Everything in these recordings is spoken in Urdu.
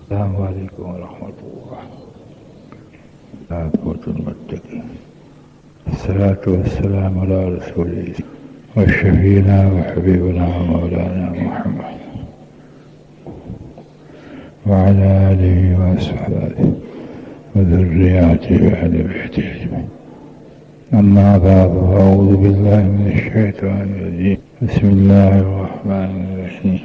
السلام علیکم ورحمۃ اللہ المتقین الصلاة والسلام على رسول وشفينا وحبيبنا ومولانا محمد وعلى آله وأصحابه وذرياته وأهل بيته أجمعين. أما بعد فأعوذ بالله من الشيطان الرجيم. بسم الله الرحمن الرحيم.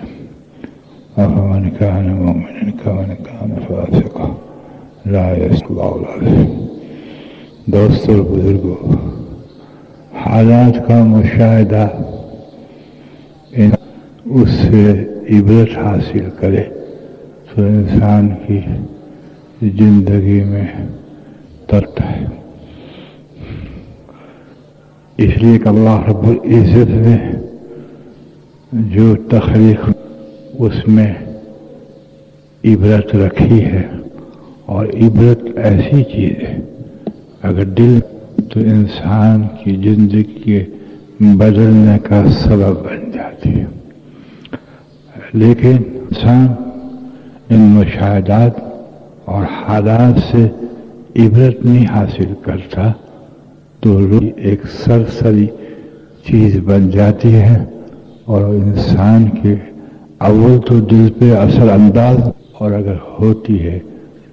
أفمن كان مؤمنا كمن كان فاسقا لا يستوي العظيم. دوستو بزرگو، حالات کا مشاہدہ اس سے عبرت حاصل کرے تو انسان کی زندگی میں ترتا ہے. اس لیے کہ اللہ رب العزت نے جو تخلیق اس میں عبرت رکھی ہے، اور عبرت ایسی چیز ہے اگر دل تو انسان کی زندگی کے بدلنے کا سبب بن جاتی ہے. لیکن انسان ان مشاہدات اور حالات سے عبرت نہیں حاصل کرتا تو ایک سرسری چیز بن جاتی ہے، اور انسان کے اول تو دل پہ اثر انداز، اور اگر ہوتی ہے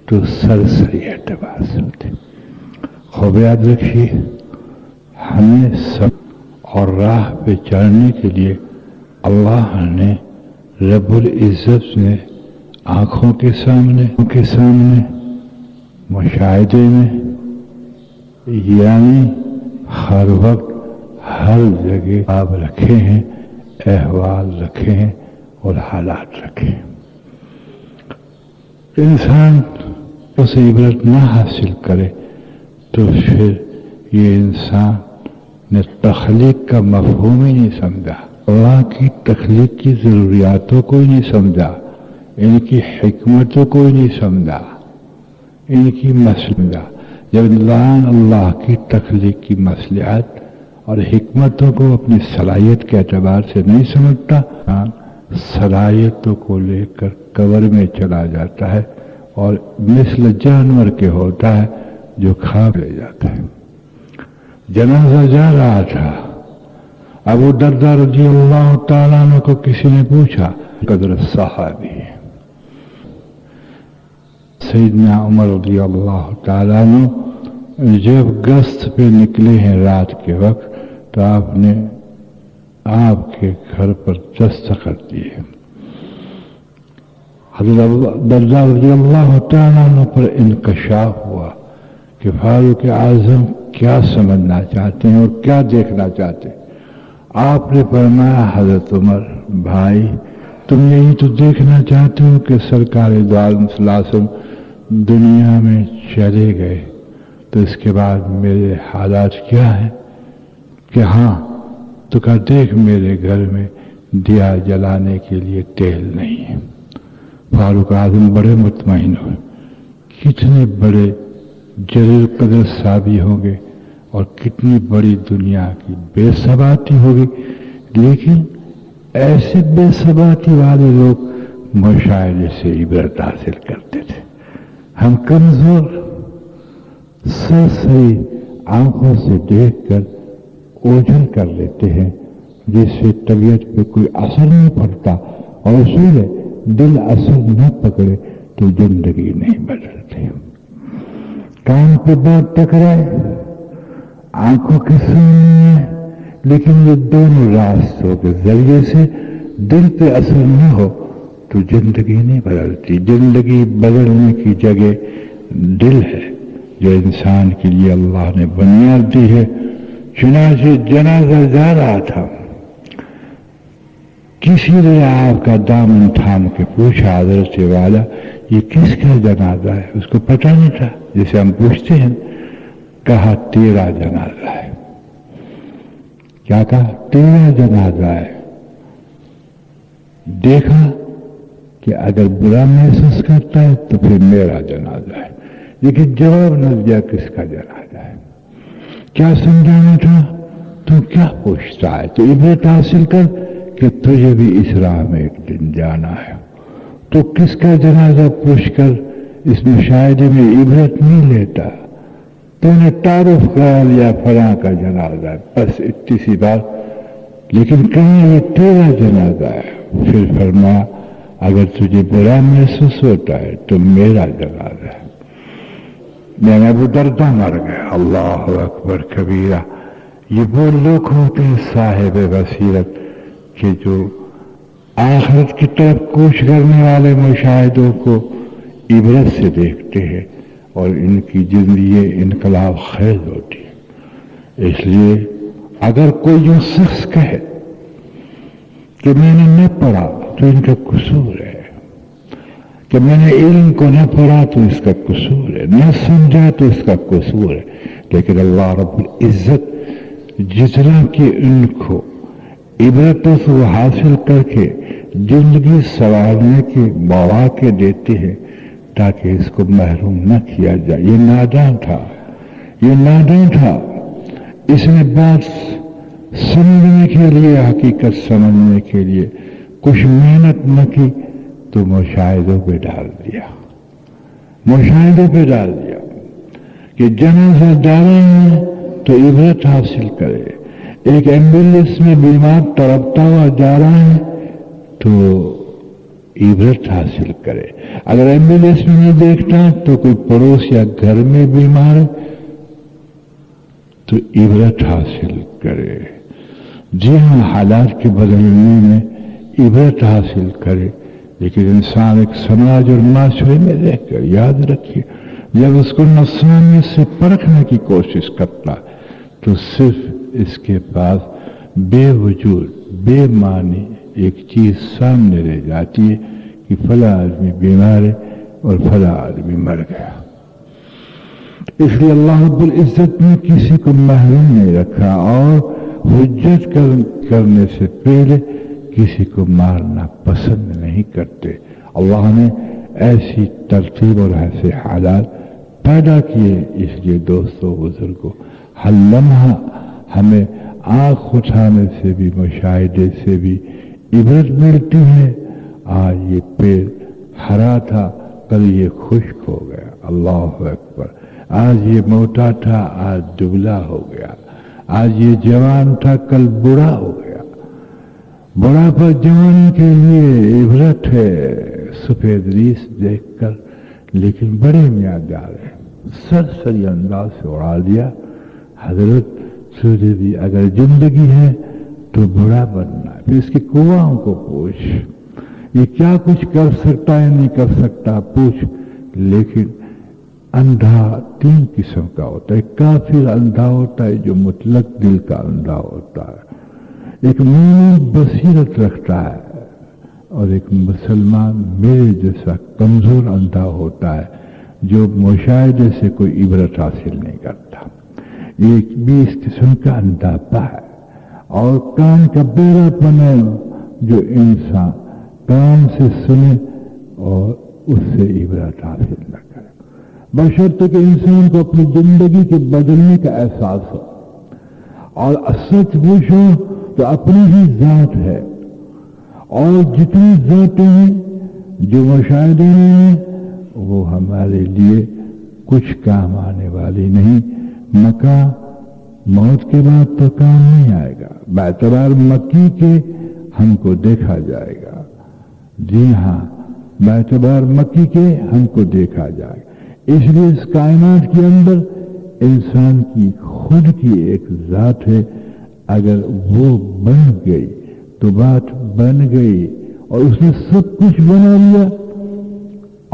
تو سرسری اعتبار سے ہوتی. خوب یاد رکھیے، ہمیں سب اور راہ پہ چلنے کے لیے اللہ نے رب العزت نے آنکھوں کے سامنے مشاہدے میں، یعنی ہر وقت ہر جگہ آپ رکھے ہیں، احوال رکھے ہیں اور حالات رکھے ہیں. انسان اسے عبرت نہ حاصل کرے تو پھر یہ انسان نے تخلیق کا مفہوم ہی نہیں سمجھا، اللہ کی تخلیق کی ضروریاتوں کو ہی نہیں سمجھا، ان کی حکمتوں کو ہی نہیں سمجھا، ان کی مسئلہ. جب انسان اللہ کی تخلیق کی مصلحت اور حکمتوں کو اپنی صلاحیت کے اعتبار سے نہیں سمجھتا، صلاحیتوں کو لے کر قبر میں چلا جاتا ہے اور مثل جانور کے ہوتا ہے جو کھا لے جاتا ہے. جنازہ جا رہا تھا، ابو درداء رضی اللہ تعالیٰ عنہ کو کسی نے پوچھا، قدر صحابی ہے. سیدنا عمر رضی اللہ تعالیٰ عنہ جب گشت پہ نکلے ہیں رات کے وقت تو آپ نے آپ کے گھر پر دستخط دیے. حضرت درداء رضی اللہ تعالیٰ عنہ پر انکشاف ہوا کہ فاروق اعظم کیا سمجھنا چاہتے ہیں اور کیا دیکھنا چاہتے ہیں. آپ نے فرمایا، حضرت عمر بھائی، تم یہی تو دیکھنا چاہتے ہو کہ سرکار دو عالم صلی اللہ علیہ وسلم دنیا میں چلے گئے تو اس کے بعد میرے حالات کیا ہیں؟ کہ ہاں تو کہا، دیکھ میرے گھر میں دیا جلانے کے لیے تیل نہیں ہے. فاروق اعظم بڑے مطمئن ہوئے، کتنے بڑے جلیل قدر صحابی ہوں گے اور کتنی بڑی دنیا کی بے ثباتی ہوگی. لیکن ایسے بے ثباتی والے لوگ مشاہدے سے عبرت حاصل کرتے تھے. ہم کمزور سرسری آنکھوں سے دیکھ کر اوجھل کر لیتے ہیں، جس سے طبیعت پہ کوئی اثر نہیں پڑتا، اور اصول ہے دل اثر نہ پکڑے تو زندگی نہیں بدلتی. کان پہ بات ٹکرائے، آنکھوں کے سامنے، لیکن یہ دونوں راستوں کے ذریعے سے دل پہ اثر نہ ہو تو زندگی نہیں بدلتی. زندگی بدلنے کی جگہ دل ہے جو انسان کے لیے اللہ نے بنیاد دی ہے. چنانچہ جنازہ جا رہا تھا، کسی نے آپ کا دامن تھام کے پوچھا، حضرت والا یہ کس کا جنازہ ہے؟ اس کو پتہ نہیں تھا، جسے ہم پوچھتے ہیں. کہا تیرا جنازہ ہے. کیا کہا؟ تیرا جنازہ ہے. دیکھا کہ اگر برا محسوس کرتا ہے تو پھر میرا جنازہ ہے. لیکن جواب نہ دیا کس کا جنازہ ہے. کیا سمجھانا تھا؟ تو کیا پوچھتا ہے؟ تو عبرت حاصل کر کہ تجھے بھی اس راہ میں ایک دن جانا ہے. تو کس کا جنازہ پوچھ کر اس مشاہدے میں عبرت نہیں لیتا؟ تو نے تعارف کرا لیا فلاں کا جنازہ ہے، بس اتنی سی بات، لیکن کہیں یہ تیرا جنازہ ہے۔ پھر فرمایا اگر تجھے برا محسوس ہوتا ہے تو میرا جنازہ ہے۔ میں ابو دردہ مر گیا۔ اللہ اکبر کبیرہ۔ یہ وہ لوگ ہوتے ہیں صاحب بصیرت کہ جو آخرت کی طرف کوش کرنے والے مشاہدوں کو عبرت سے دیکھتے ہیں اور ان کی زندگی انقلاب خیز ہوتی ہے۔ اس لیے اگر کوئی جو شخص کہے کہ میں نے نہ پڑھا تو ان کا قصور ہے، کہ میں نے علم کو نہ پڑھا تو اس کا قصور ہے، نہ سمجھا تو اس کا قصور ہے، لیکن اللہ رب العزت جتنا کہ ان کو عبرتوں سے حاصل کر کے زندگی سنوارنے کے مواقع دیتے ہیں تاکہ اس کو محروم نہ کیا جائے۔ یہ نادان تھا، اس نے بات سمجھنے کے لیے، حقیقت سمجھنے کے لیے کچھ محنت نہ کی تو مشاہدوں پہ ڈال دیا کہ جنازہ ڈالے ہیں تو عبرت حاصل کرے۔ ایک ایمبولینس میں بیمار تڑپتا ہوا جا رہا ہے تو عبرت حاصل کرے۔ اگر ایمبولینس میں نہیں دیکھتا تو کوئی پڑوس یا گھر میں بیمار ہے تو عبرت حاصل کرے۔ جی ہاں، حالات کے بدلنے میں عبرت حاصل کرے، لیکن انسان ایک سماج اور معاشرے میں رہ کر یاد رکھیے جب اس کو نفسانیت سے پرکھنے کی کوشش کرتا تو صرف اس کے پاس بے وجود بے معنی ایک چیز سامنے رہ جاتی ہے کہ فلاں آدمی بیمار ہے اور فلاں آدمی مر گیا۔ اس لیے اللہ رب العزت نے کسی کو محروم نہیں رکھا اور حجت کرنے سے پہلے کسی کو مارنا پسند نہیں کرتے۔ اللہ نے ایسی ترتیب اور ایسے حالات پیدا کیے، اس لیے دوستو بزرگوں، ہر لمحہ ہمیں آنکھ اٹھانے سے بھی مشاہدے سے بھی عبرت ملتی ہے۔ آج یہ پیڑ ہرا تھا، کل یہ خشک ہو گیا، اللہ اکبر۔ آج یہ موٹا تھا، آج دبلا ہو گیا۔ آج یہ جوان تھا، کل بوڑھا ہو گیا۔ بڑھاپا جوانی کے لیے عبرت ہے، سفید ریس دیکھ کر، لیکن بڑے میادار ہے، سرسری انداز سے اڑا دیا۔ حضرت سوچے بھی اگر زندگی ہے تو بڑا بننا ہے، پھر اس کی قواؤں کو پوچھ، یہ کیا کچھ کر سکتا ہے نہیں کر سکتا پوچھ۔ لیکن اندھا تین قسم کا ہوتا ہے، کافر اندھا ہوتا ہے جو مطلق دل کا اندھا ہوتا ہے، ایک مومن بصیرت رکھتا ہے، اور ایک مسلمان میرے جیسا کمزور اندھا ہوتا ہے جو مشاہدے سے کوئی عبرت حاصل نہیں کرتا۔ ایک 20 قسم کا اندھاپا ہے، اور کان کا بیڑا پن ہے جو انسان کان سے سنے اور اس سے عبرت حاصل نہ کرے، بشرطے کہ انسان کو اپنی زندگی کے بدلنے کا احساس ہو۔ اور سچ پوچھو تو اپنی ہی ذات ہے، اور جتنی ذاتیں ہیں جو مشاہدے ہیں وہ ہمارے لیے کچھ کام آنے والی نہیں۔ مکہ موت کے بعد تو کام نہیں آئے گا، باعتبار مکی کے ہم کو دیکھا جائے گا۔ جی ہاں، باعتبار مکی کے ہم کو دیکھا جائے گا۔ اس لیے اس کائنات کے اندر انسان کی خود کی ایک ذات ہے، اگر وہ بن گئی تو بات بن گئی، اور اس نے سب کچھ بنا لیا،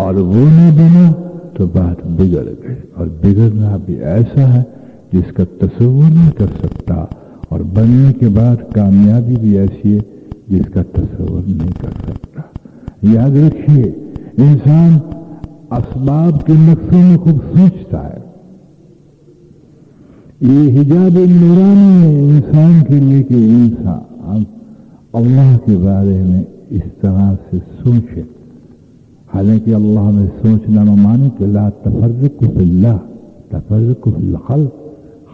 اور وہ نہ بنا تو بات بگڑ گئی، اور بگڑنا بھی ایسا ہے جس کا تصور نہیں کر سکتا، اور بننے کے بعد کامیابی بھی ایسی ہے جس کا تصور نہیں کر سکتا۔ یاد رکھیے، انسان اسباب کے نقصوں میں خوب سوچتا ہے۔ یہ حجاب نورانی ہے انسان کے لیے کہ انسان اللہ کے بارے میں اس طرح سے سوچے، حالانکہ اللہ میں سوچنا مانے کہ لا تفرق فی اللہ تفرق فی الخلق،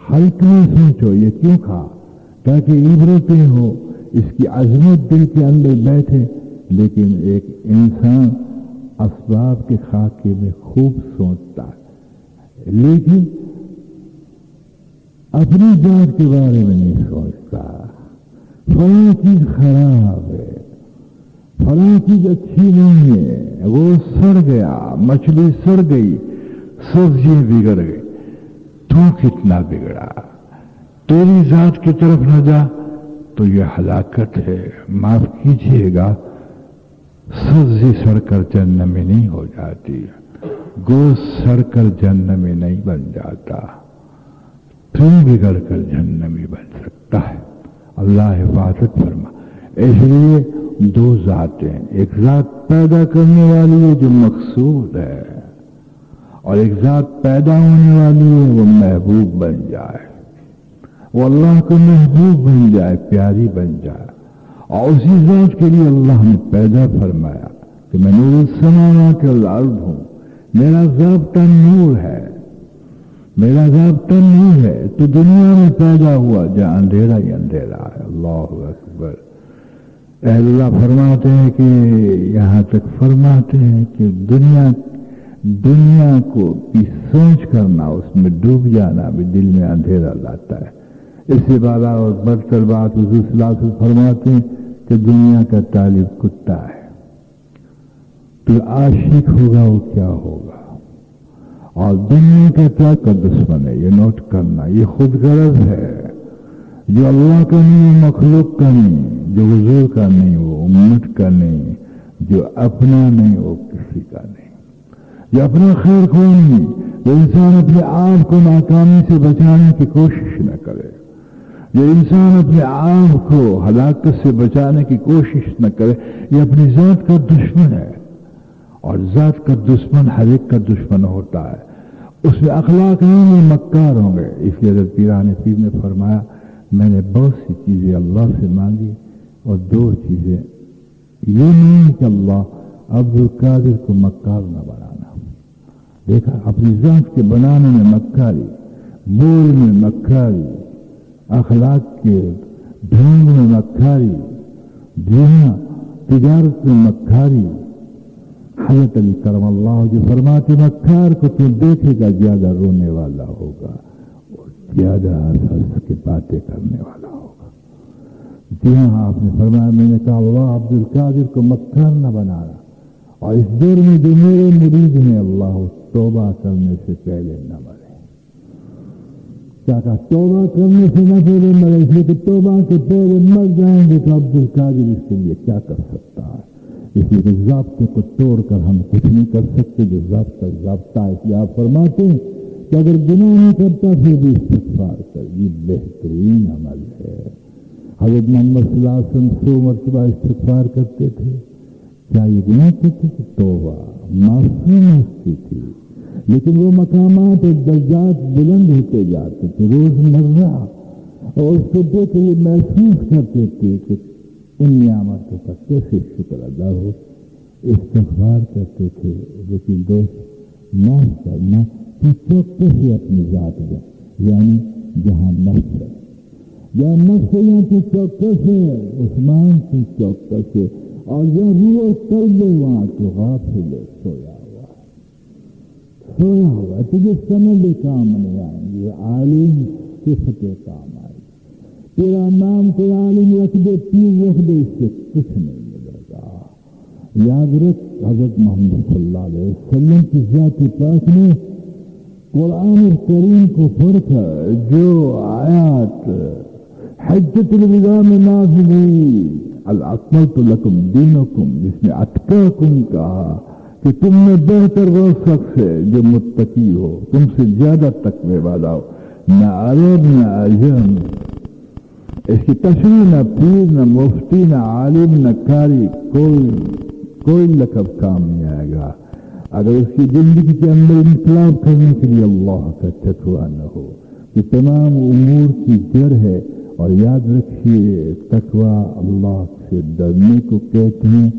خلق میں سوچو۔ یہ کیوں کہا؟ تاکہ عبرتیں ہو، اس کی عظمت دل کے اندر بیٹھے۔ لیکن ایک انسان اسباب کے خاکے میں خوب سوچتا ہے، لیکن اپنی ذات کے بارے میں نہیں سوچتا. فلاں چیز خراب ہے، فلاں چیز اچھی نہیں ہے، وہ سڑ گیا، مچھلی سڑ گئی، سبزی بگڑ گئی. تو کتنا بگڑا، تیری ذات کی طرف نہ جا تو یہ ہلاکت ہے. معاف کیجیے گا، سبزی سڑ کر جنت میں نہیں ہو جاتی، گوشت سڑ کر جنت میں نہیں بن جاتا، تو بگڑ کر جنت میں بن سکتا ہے. اللہ حفاظت فرما. اس لیے دو ذاتیں، ایک ذات پیدا کرنے والی ہے جو مقصود ہے، اور ایک ذات پیدا ہونے والی ہے وہ محبوب بن جائے، وہ اللہ کو محبوب بن جائے، پیاری بن جائے. اور اسی ذات کے لیے اللہ نے پیدا فرمایا کہ میں نور السماوات والارض ہوں، میرا ضابطہ نور ہے، میرا ضابطہ نور ہے. تو دنیا میں پیدا ہوا جہاں اندھیرا ہی اندھیرا ہے. اللہ اکبر. اہل اللہ فرماتے ہیں کہ یہاں تک فرماتے ہیں کہ دنیا کو بھی سوچ کرنا، اس میں ڈوب جانا بھی دل میں اندھیرا لاتا ہے. اس سے بالا اور برتر بات حضور صلی اللہ علیہ وسلم فرماتے ہیں کہ دنیا کا طالب کتا ہے، تو عاشق ہوگا وہ کیا ہوگا. اور دنیا کا کیا کا دشمن ہے، یہ نوٹ کرنا، یہ خود غرض ہے. جو اللہ کا نہیں وہ مخلوق کا نہیں، جو حضور کا نہیں وہ امت کا نہیں، جو اپنا نہیں وہ کسی کا نہیں، جو اپنا خیر خواہ نہیں، جو انسان اپنے آپ کو ناکامی سے بچانے کی کوشش نہ کرے، جو انسان اپنے آپ کو ہلاکت سے بچانے کی کوشش نہ کرے، یہ اپنی ذات کا دشمن ہے. اور ذات کا دشمن ہر ایک کا دشمن ہوتا ہے. اس میں اخلاق نہیں میں مکار ہوں گے. اس لیے حضرت پیران پیر نے فرمایا میں نے بہت سی چیزیں اللہ سے مانگی اور دو چیزیں یہ نہیں کہ اللہ عبد القادر کو مکار نہ بنانا. دیکھا اپنی ذات کے بنانے میں مکاری، بول میں مکاری، اخلاق کے ڈھنگ میں مکاری، جہاں تجارت میں مکاری. حضرت علی کرم اللہ جو فرماتے مکار کو تو دیکھے گا زیادہ رونے والا ہوگا اور زیادہ ہنس کے باتیں کرنے والا ہوگا. جی ہاں آپ نے فرمایا میں نے کہا اللہ عبد القادر کو مکار نہ بنانا. اور اس دور میں جو میرے مرید ہیں اللہ توبہ کرنے سے پہلے نہ مرے. کیا کہا توبہ کرنے سے نہ پہلے مرے، اس لیے کہ توبہ کے پہلے مر جائیں گے تو عبد القادر اس کے لیے کیا کر سکتا ہے. اس لیے کہ ضابطے کو توڑ کر ہم کچھ نہیں کر سکتے. جو ضابطہ ہے کہ آپ فرماتے ہیں کہ اگر گناہ نہیں کرتا پھر بھی استغفار کر، یہ بہترین عمل ہے. حضرت محمد صلی اللہ علیہ وسلم 100 مرتبہ استغفار کرتے تھے. کیا یہ گناہ کرتے تھے؟ توبہ معصوم ہستی تھی، لیکن وہ مقامات اور درجات بلند ہوتے جاتے تھے روز مرہ، اور اس کو دیکھ کے محسوس کرتے تھے کہ ان نعمتوں کا کیسے شکر ادا ہو. استغفار کرتے تھے. لیکن دوست معاف کرنا تو چوکس ہے اپنی ذات میں، یعنی جہاں نفس ہے، جہاں نفس ہے یہاں تو چوکس ہے، عثمان تو چوکس ہے. اور جہاں روح قلب ہے وہاں تو غافل ہے، سویا ہوا. تجھے سند کام نہیں آئیں گے، عالم صفت کام آئے. تیرا نام کوئی عالم رکھ دے، پیر رکھ دے، اس سے کچھ نہیں ملے گا. یاد رکھ حضرت محمد صلی اللہ علیہ وسلم کی ذات پاک نے قرآن کریم کو پڑھ کر جو آیات حجۃ الوداع میں نازل ہوئی اکملت لکم دینکم، جس میں اتقاکم کہا کہ تم میں بہتر وہ شخص ہے جو متقی ہو، تم سے زیادہ تقوی والا ہو. نہ عرب نہ عجم، اس کی تشریح نہ پیر نہ مفتی نہ عالم نہ قاری، کوئی لقب کام نہیں آئے گا اگر اس کی زندگی کے اندر انقلاب کرنے کے لیے اللہ کا تقوی نہ ہو. یہ تمام امور کی جڑ ہے. اور یاد رکھیے تقوی اللہ سے ڈرنے کو کہتے ہیں.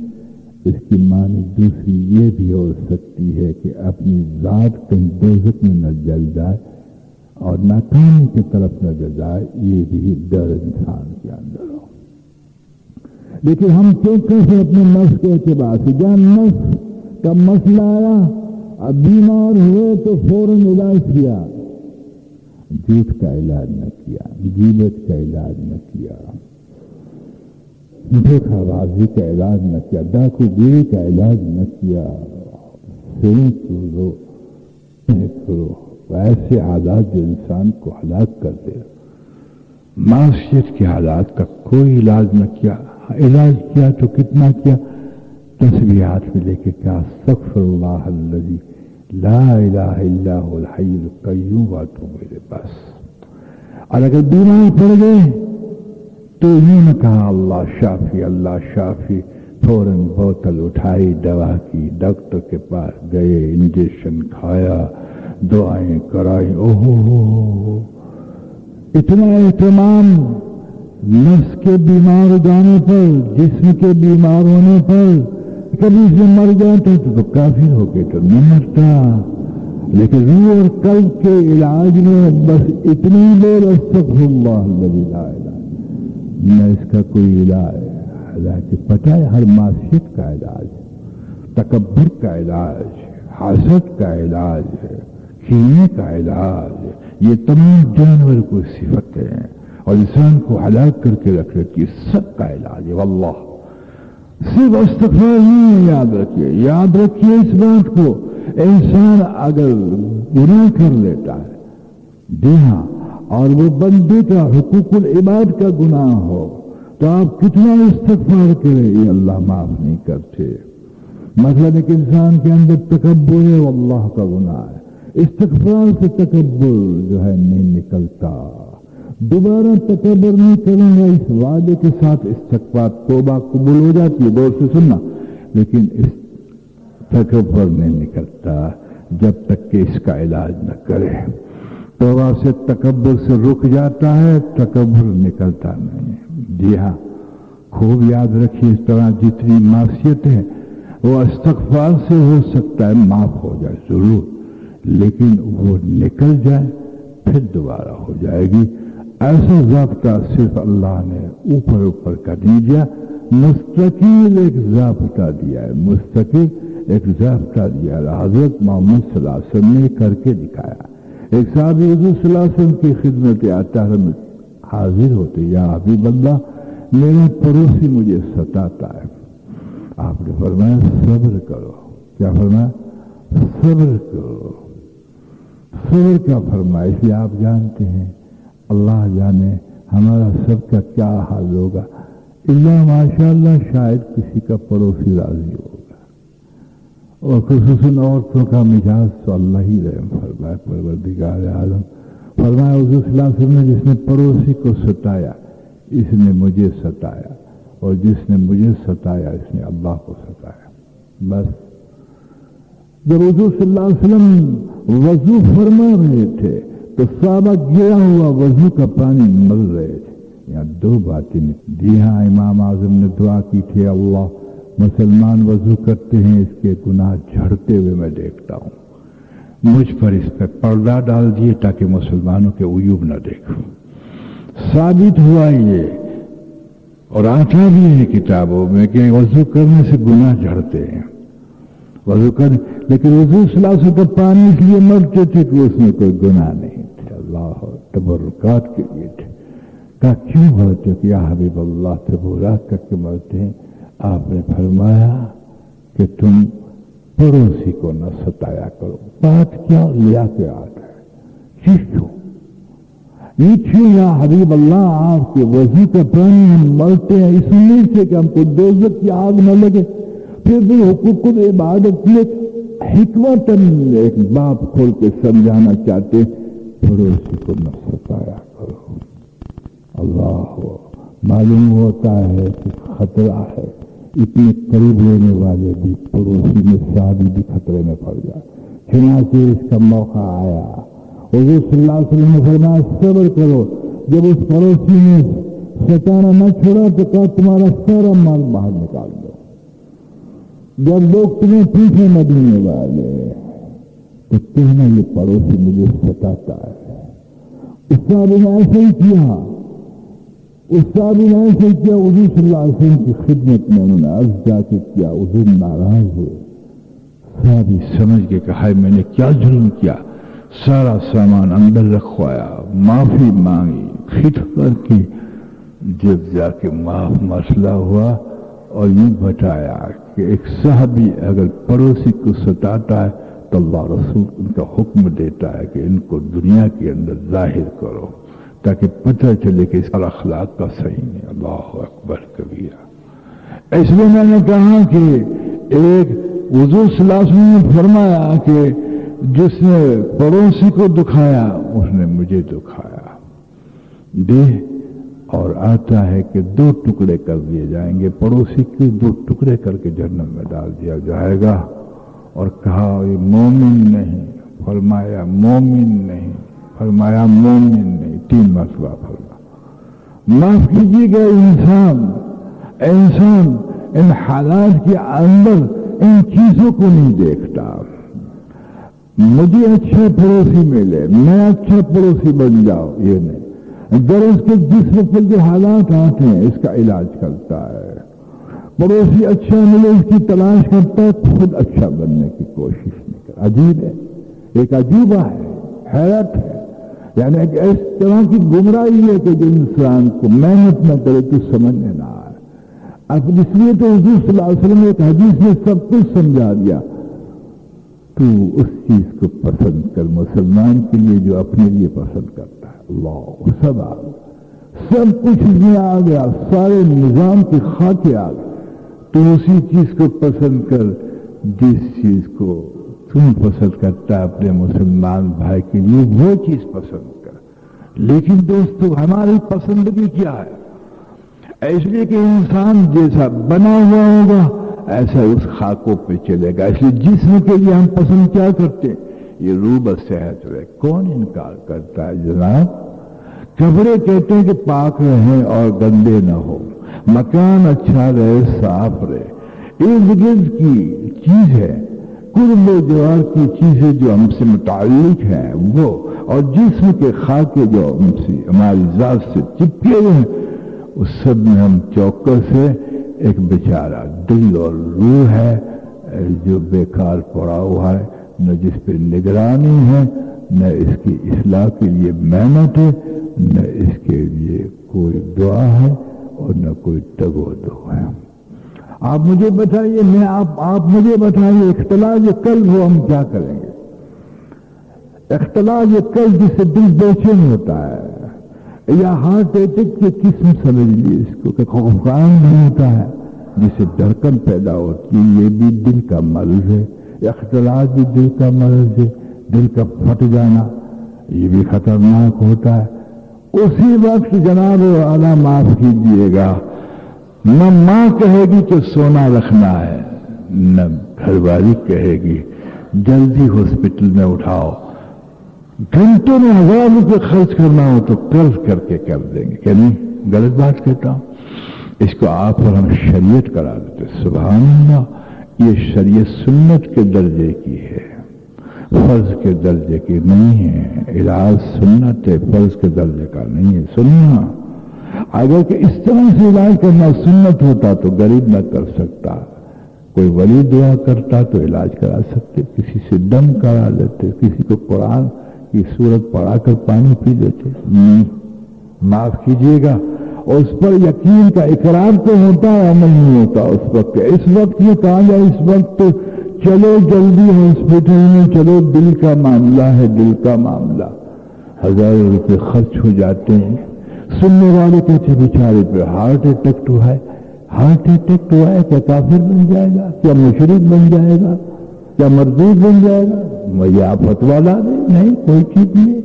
اس کی معنی دوسری یہ بھی ہو سکتی ہے کہ اپنی ذات کہیں دوزخ میں نہ جل جائے اور ناکامی کی طرف نہ جائے. یہ بھی ڈر انسان کے اندر ہو. لیکن ہم کیوں کیسے اپنے نفس کے اعتبار سے جہاں نفس کب مسئلہ آیا، اب بیمار ہوئے تو فوراً علاج کیا، جھوٹ کا علاج نہ کیا، غیبت کا علاج نہ کیا، دھوکہ بازی کا علاج نہ کیا، ڈاکو گیری کا علاج نہ کیا، کرو ایسے حالات جو انسان کو ہلاک کر دے۔ معاشیت کے حالات کا کوئی علاج نہ کیا، علاج کیا تو کتنا کیا، تسبیحات میں لے کے کیا، استغفر اللہ الذی لا الہ الا هو الحی القیوم واتوب الیہ، بس۔ اور اگر بیمار پڑ گئے تو یوں نہ کہا اللہ شافی اللہ شافی، فوراً بوتل اٹھائی دوا کی، ڈاکٹر کے پاس گئے، انجیکشن کھایا، دعائیں کرائی، اوہ اتنا اہتمام نفس کے بیمار ہو جانے پر، جسم کے بیمار ہونے پر، کبھی سے مر جاتے تو کافر ہو کے تو نہ مرتا، لیکن روح اور قلب کے علاج میں بس اتنی دیر استغفر اللہ الذی لا الہ نہ اس کا کوئی علاج ہے۔ حالانکہ پتہ ہے ہر معصیت کا علاج ہے، تکبر کا علاج ہے، حسد کا علاج ہے، کینے کا علاج ہے، یہ تمام جانور کو صفت ہیں اور انسان کو ہلاک کر کے رکھ رکھی ہے، سب کا علاج ہے۔ واللہ صرف استغفار ہی یاد رکھیے اس بات کو، انسان اگر گناہ کر لیتا ہے جی ہاں، اور وہ بندے کا حقوق العباد کا گناہ ہو تو آپ کتنا استغفار کریں، یہ اللہ معاف نہیں کرتے۔ مثلا ایک انسان کے اندر تکبر ہے، وہ اللہ کا گناہ ہے، استغفار سے تکبر جو ہے نہیں نکلتا، دوبارہ تکبر نہیں کروں گا اس وعدے کے ساتھ استغفار توبہ قبول ہو جاتی ہے، غور سے سننا، لیکن اس تکبر نہیں نکلتا جب تک کہ اس کا علاج نہ کرے۔ توبہ سے تکبر سے رک جاتا ہے، تکبر نکلتا نہیں۔ جی ہاں، خوب یاد رکھیے، اس طرح جتنی معصیت ہے وہ استغفار سے ہو سکتا ہے معاف ہو جائے ضرور، لیکن وہ نکل جائے پھر دوبارہ ہو جائے گی۔ ایسا ضابطہ صرف اللہ نے اوپر کا نہیں دیا، مستقل ایک ضابطہ دیا ہے، مستقل ایک ضابطہ دیا ہے، حضرت محمد صلی اللہ علیہ وسلم نے کر کے دکھایا۔ ایک صحابی حضور صلی اللہ علیہ وسلم کی خدمت طاہرہ میں حاضر ہوتے، یا حبیب اللہ میرا پڑوسی مجھے ستاتا ہے۔ آپ نے فرمایا صبر کرو۔ کیا فرمایا؟ صبر کرو۔ صبر کا فرمایا، اس لیے آپ جانتے ہیں، اللہ جانے ہمارا سب کا کیا حال ہوگا، اللہ ماشاءاللہ شاید کسی کا پڑوسی راضی ہوگا، اور خصوصاً عورتوں کا مزاج تو اللہ ہی رحم فرمائے، پروردگار عالم۔ فرمایا حضور صلی اللہ علیہ وسلم نے جس نے پڑوسی کو ستایا اس نے مجھے ستایا، اور جس نے مجھے ستایا اس نے اللہ کو ستایا۔ بس جب حضور صلی اللہ علیہ وسلم وضو فرما رہے تھے تو صحابہ گرا ہوا وضو کا پانی مل رہے تھے۔ یہاں دو باتیں، جی ہاں امام اعظم نے دعا کی تھی، اللہ مسلمان وضو کرتے ہیں اس کے گناہ جھڑتے ہوئے میں دیکھتا ہوں، مجھ پر اس پہ پردہ ڈال دیے تاکہ مسلمانوں کے عیوب نہ دیکھوں۔ ثابت ہوا یہ، اور آتا بھی ہے کتابوں میں کہ وضو کرنے سے گناہ جھڑتے ہیں، وضو کرنے، لیکن حضور صلی اللہ علیہ وسلم پانی اس لیے مرتے تھے کہ اس میں کوئی گناہ نہیں تھے، اللہ تبرکات کے لیے تھے۔ کہا کیوں مرتے کہ یا حبیب اللہ تبرک کر کے مرتے ہیں؟ آپ نے فرمایا کہ تم پڑوسی کو نہ ستایا کرو۔ بات کیا لیا کے آتا ہے، چیخو نیچے یا حبیب اللہ آپ کے وضو کا پانی ہم مرتے ہیں اس لیے سے کہ ہم کو دوزخ کی آگ نہ لگے، پھر بھی حقوق العبادت میں حکمتاً ایک باپ کھول کے سمجھانا چاہتے، پڑوسی کو نہ ستایا کرو۔ اللہ معلوم ہوتا ہے کہ خطرہ ہے، اتنے قریب لینے والے بھی پڑوسی میں شادی بھی خطرے میں پڑ جائے۔ چنانچہ اس کا موقع آیا، حضور صلی اللہ علیہ وسلم نے فرمایا صبر کرو، جب اس پڑوسی نے ستانا نہ چھوڑا تو کہا تمہارا سارا مال باہر نکال دو، جب لوگ تمہیں پیچھے نہ دینے والے تو کہنا یہ پڑوسی مجھے ستاتا ہے۔ اس صحابی نے ایسا ہی کیا، اس صحابی نے ایسے کیا، حضور صلی اللہ علیہ وسلم کی خدمت میں انہوں نے عرض جا کے کیا، حضور ناراض ہوئے، بھی سمجھ کے کہا میں نے کیا ظلم کیا، سارا سامان اندر رکھوایا، معافی مانگی، پھر کر کے جب جا کے معاف مسئلہ ہوا اور یوں بتایا کہ ایک صحابی اگر پڑوسی کو ستاتا ہے تو اللہ رسول ان کا حکم دیتا ہے کہ ان کو دنیا کے اندر ظاہر کرو تاکہ پتہ چلے کہ اس کا اخلاق کا صحیح نہیں۔ اللہ اکبر کبیرہ۔ اس لیے میں نے کہا کہ ایک حضور صلی اللہ علیہ وسلم نے فرمایا کہ جس نے پڑوسی کو دکھایا اس نے مجھے دکھایا۔ دیہ اور آتا ہے کہ دو ٹکڑے کر دیے جائیں گے، پڑوسی کے دو ٹکڑے کر کے جہنم میں ڈال دیا جائے گا۔ اور کہا یہ مومن نہیں، فرمایا مومن نہیں، فرمایا مومن نہیں، 3 مرتبہ فرمایا۔ معاف کیجیے گا، انسان ان حالات کے اندر ان چیزوں کو نہیں دیکھتا۔ مجھے اچھا پڑوسی ملے، میں اچھا پڑوسی بن جاؤں، یہ نہیں۔ اگر اس کے جسم پر جو حالات آتے ہیں اس کا علاج کرتا ہے۔ پڑوسی اچھا ملے اس کی تلاش کرتا ہے، خود اچھا بننے کی کوشش نہیں کرتا۔ عجیب ہے، ایک عجوبہ ہے، حیرت ہے، یعنی ایک اس طرح کی گمراہی ہے کہ جو انسان کو محنت نہ کرے تو سمجھنے نہ آئے۔ اب اس لیے تو حضور صلی اللہ علیہ وسلم نے ایک حدیث میں سب کچھ سمجھا دیا۔ تو اس چیز کو پسند کر، مسلمان کے لیے جو اپنے لیے پسند کرتا ہے، اللہ سب کچھ میں آ گیا، سارے نظام کے خاکے آ گئے۔ تو اسی چیز کو پسند کر جس چیز کو تم پسند کرتا ہے اپنے مسلمان بھائی کے لیے، وہ چیز پسند کر۔ لیکن دوستو ہماری پسندگی کیا ہے؟ اس لیے کہ انسان جیسا بنا ہوا ہوگا ایسا اس خاکوں پہ چلے گا۔ اس لیے جسم کے لیے ہم پسند کیا کرتے ہیں؟ یہ روب صحت رہے، کون انکار کرتا ہے جناب؟ کپڑے کہتے ہیں کہ پاک رہیں اور گندے نہ ہو، مکان اچھا رہے، صاف رہے، ارد گرد کی چیز ہے، قرب و جوار کی چیزیں جو ہم سے متعلق ہیں وہ، اور جسم کے خاکے جو ہم سے ہماری ذات سے چپکے ہوئے ہیں، اس سب میں ہم چوکس ہے۔ ایک بیچارہ دل اور روح ہے جو بیکار پڑا ہوا ہے، نہ جس پہ نگرانی ہے، نہ اس کی اصلاح کے لیے محنت ہے، نہ اس کے لیے کوئی دعا ہے اور نہ کوئی تگ و دو ہے۔ آپ مجھے بتائیے، آپ مجھے بتائیے، اختلاج قلب ہو ہم کیا کریں گے؟ اختلاج قلب جس سے دل بے چین ہوتا ہے، یا ہارٹ اٹیک کی قسم سمجھ لیے اس کو، کہ خفقان نہیں ہوتا ہے جس سے دھڑکن پیدا ہوتی ہے، یہ بھی دل کا مرض ہے۔ اختلاج بھی دل کا مرض ہے، دل کا پھٹ جانا یہ بھی خطرناک ہوتا ہے۔ اسی وقت جناب اعلیٰ معاف کیجیے گا، نہ ماں کہے گی کہ سونا رکھنا ہے، نہ گھر والی کہے گی جلدی ہاسپٹل میں اٹھاؤ، گھنٹوں میں 1000 روپے خرچ کرنا ہو تو قرض کر کے کر دیں گے۔ کہ نہیں، غلط بات کہتا ہوں؟ اس کو آپ اور ہم شریعت کرا دیتے۔ سبحان اللہ، یہ شریعت سنت کے درجے کی ہے، فرض کے درجے کی نہیں ہے۔ علاج سنت ہے، فرض کے درجے کا نہیں ہے۔ سننا اگر کہ اس طرح سے علاج کرنا سنت ہوتا تو غریب نہ کر سکتا، کوئی ولی دعا کرتا تو علاج کرا سکتے، کسی سے دم کرا لیتے، کسی کو قرآن کی سورت پڑھا کر پانی پی لیتے۔ معاف کیجیے گا، اس پر یقین کا اقرار تو ہوتا ہے، عمل نہیں ہوتا اس وقت۔ اس وقت یہ کہا جائے اس وقت تو چلو جلدی ہاسپٹل میں چلو، دل کا معاملہ ہے، دل کا معاملہ، 1000 روپے خرچ ہو جاتے ہیں۔ سننے والے کہتے بیچارے پہ ہارٹ اٹیک تو ہے، ہارٹ اٹیک تو ہے، کیا کافر بن جائے گا؟ کیا مشرک بن جائے گا؟ کیا مردود بن جائے گا؟ مجھے آپ فتویٰ لا دیں، نہیں کوئی چیز نہیں۔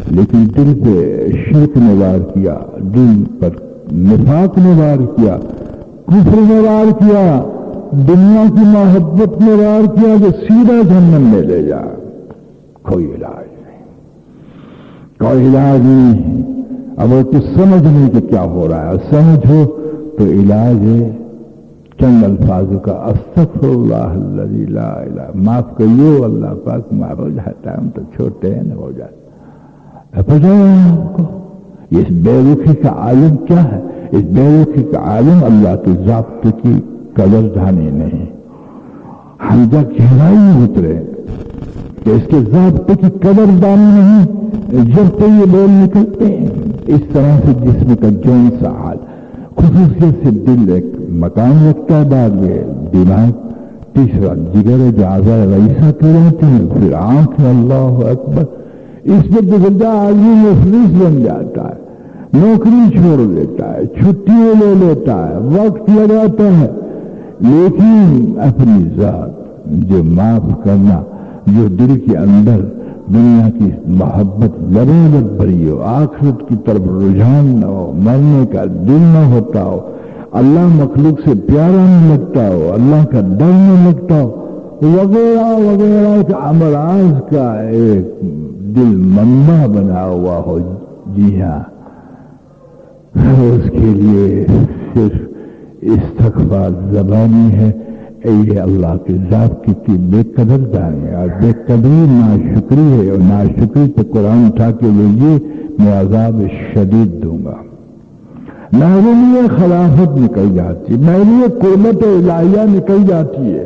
لیکن دل پہ شرک نے وار کیا، دل پر نفاق نے وار کیا، کفر نے وار کیا، دنیا کی محبت نے وار کیا جو سیدھا جہنم میں لے جا۔ کوئی علاج نہیں، کوئی علاج نہیں۔ اب وہ تو سمجھ نہیں کہ کیا ہو رہا ہے، سمجھو تو علاج ہے چند الفاظوں کا، استغفر اللہ الذی لا الہ، معاف کریے اللہ پاک، معاف ہو جاتا ہے، ہم تو چھوٹے ہیں، ہو جاتا ہے۔ پتہ ہے آپ کو اس بے رخی کا عالم کیا ہے؟ اس بے رخی کا عالم اللہ کے ضابطے کی قدردانی نہیں، حمزہ گہرائی میں اترے کہ اس کے ضابطے کی قدر دانی نہیں جب تو یہ بول نکلتے ہیں. اس طرح سے جسم کا جون سا حال خصوصیت سے دل ایک مکان رکھتا ہے، بعد میں دماغ، تیسرا جگر جو اعضاء رئیسہ کے رہتے ہیں، پھر آنکھ. اللہ اکبر. اس میں گزردہ آدمی مفلس بن جاتا ہے، نوکری چھوڑ دیتا ہے، چھٹیاں لے لیتا ہے، وقت لگاتا ہے، لیکن اپنی ذات جو معاف کرنا، جو دل کے اندر دنیا کی محبت لبالب بھری ہو، آخرت کی طرف رجحان نہ ہو، مرنے کا دل نہ ہوتا ہو، اللہ مخلوق سے پیارا نہیں لگتا ہو، اللہ کا ڈر نہیں لگتا ہو، وغیرہ وغیرہ کا امراض کا ایک دل منبع بنا ہوا ہو. جی ہاں، اس کے لیے صرف استغفار زبانی ہے. یہ اللہ کے ذات کی بے قدر جانے اور بے قدری ناشکری ہے، اور ناشکری پہ قرآن اٹھا کے لیجیے میں عذاب شدید دوں گا. محرومی خلافت نکل جاتی ہے، محرومی قربت الہیہ نکل جاتی ہے،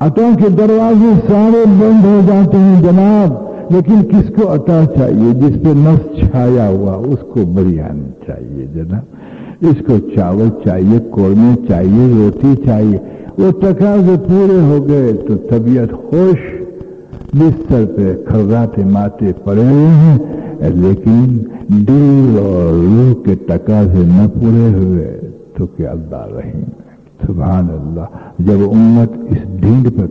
عطا کے دروازے سارے بند ہو جاتے ہیں جناب. لیکن کس کو عطا چاہیے؟ جس پہ نفس چھایا ہوا اس کو بریانی چاہیے جناب. اس کو چاول چاہیے، قورمے چاہیے، روٹی چاہیے. وہ تقاضے پورے ہو گئے تو طبیعت خوش، بستر پہ کھرراتے ماتے پڑے ہوئے ہیں، لیکن دل اور روح کے تقاضے نہ پورے ہوئے تو کیا اللہ رحیم ہے. سبحان اللہ. جب امت اس ڈھینڈ پہ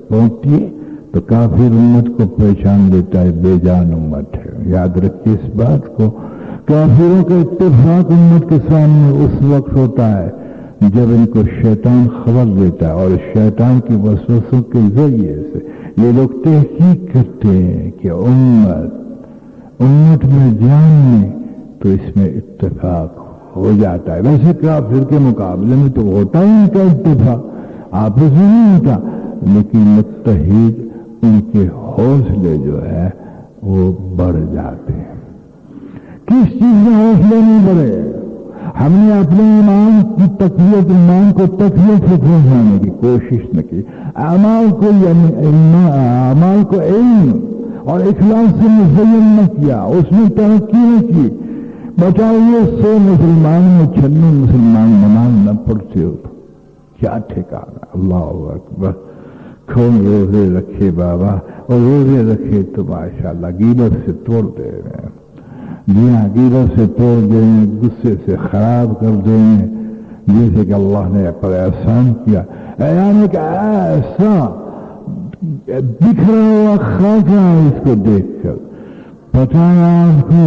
پہنچتی ہے تو کافر امت کو پہچان لیتا ہے بے جان امت ہے. یاد رکھیے اس بات کو. کافروں کا اتفاق امت کے سامنے اس وقت ہوتا ہے جب ان کو شیطان خبر دیتا ہے، اور شیطان کی وسوسوں کے ذریعے سے یہ لوگ تحقیق کرتے ہیں کہ امت میں جان میں تو اس میں اتفاق ہو جاتا ہے. ویسے کافر کے مقابلے میں تو ہوتا ہی ان کا اتفاق، آپس میں نہیں ہوتا، لیکن متحد ان کے حوصلے جو ہے وہ بڑھ جاتے ہیں. کس چیز میں حوصلے نہیں بڑھے؟ ہم نے اپنے ایمان کی تقویت، ایمان کو تقویت سے پہنچانے کی کوشش نہ کی. اعمال کو علم اور اخلاص سے مزین نہ کیا، اس میں ترقی نہ کی. بتائیے 100 مسلمان میں 96 مسلمان نماز نہ پڑھتے ہو کیا ٹھکانا. اللہ اکبر. کون روزے رکھے بابا، اور روزے رکھے تو ماشاءاللہ غیبت سے توڑ دے رہے ہیں. جی ہاں، غیبت سے توڑ دیں گے، غصے سے خراب کر دیں گے، جیسے کہ اللہ نے پر احسان کیا. یعنی کہ ایسا بکھرا ہوا خاکہ اس کو دیکھ کر پتہ ہے آپ کو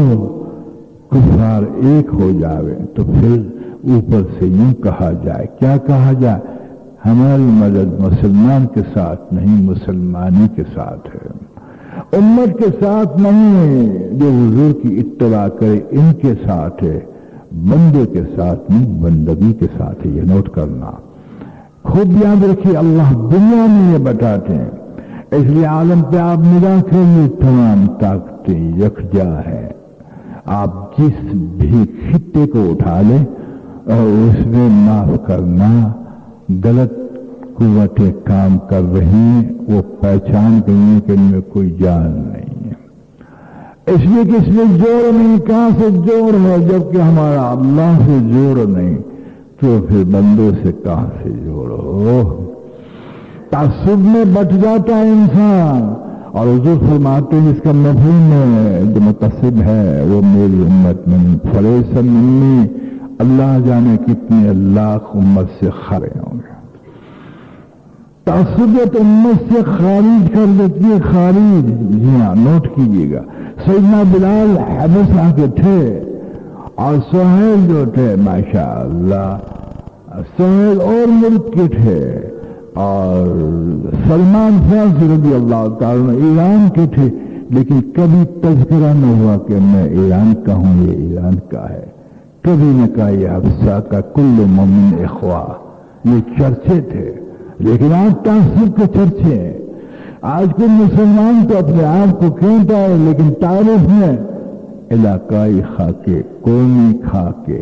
کفار ایک ہو جاوے تو پھر اوپر سے یوں کہا جائے. کیا کہا جائے؟ ہماری مدد مسلمان کے ساتھ نہیں، مسلمانی کے ساتھ ہے، امت کے ساتھ نہیں ہے. جو حضور کی اتباع کرے ان کے ساتھ ہے، بندے کے ساتھ نہیں، بندگی کے ساتھ ہے. یہ نوٹ کرنا خوب یاد رکھیے. اللہ دنیا میں یہ بتاتے ہیں، اس لیے عالم پہ آپ نگاہ کریں، تمام طاقتیں یکجا ہے. آپ جس بھی خطے کو اٹھا لیں اور اس میں معاف کرنا، غلط قوتیں کام کر رہی ہیں، وہ پہچان گئی ہیں کہ ان میں کوئی جان نہیں ہے. اس لیے کہ اس میں جوڑ نہیں. کہاں سے جوڑ ہے؟ جبکہ ہمارا اللہ سے جوڑ نہیں تو پھر بندوں سے کہاں سے جوڑو؟ تعصب میں بٹ جاتا ہے انسان. اور حضور فرماتے ہیں اس کا مفہوم ہے جو متصب ہے وہ میری امت میں فریسن منی، اللہ جانے کتنے لاکھ امت سے خارے ہوں گے. تعصبیت امت سے خارج کر دیتی ہے، خارج. جی ہاں، نوٹ کیجیے گا. سیدنا بلال حبشہ کے تھے اور سہیل جو تھے ماشاءاللہ، سہیل اور ملک کے تھے، اور سلمان فارسی رضی اللہ تعالیٰ ایران کے تھے. لیکن کبھی تذکرہ نہ ہوا کہ میں ایران کا ہوں، یہ ایران کا ہے. کبھی نہ کہا یہ حفصہ کا کل مومن اخوا. یہ چرچے تھے، لیکن آج تعصب کے چرچے ہیں. آج کوئی مسلمان تو اپنے آپ کو کہتا ہے، لیکن تعارف میں علاقائی خاکے، قومی خاکے،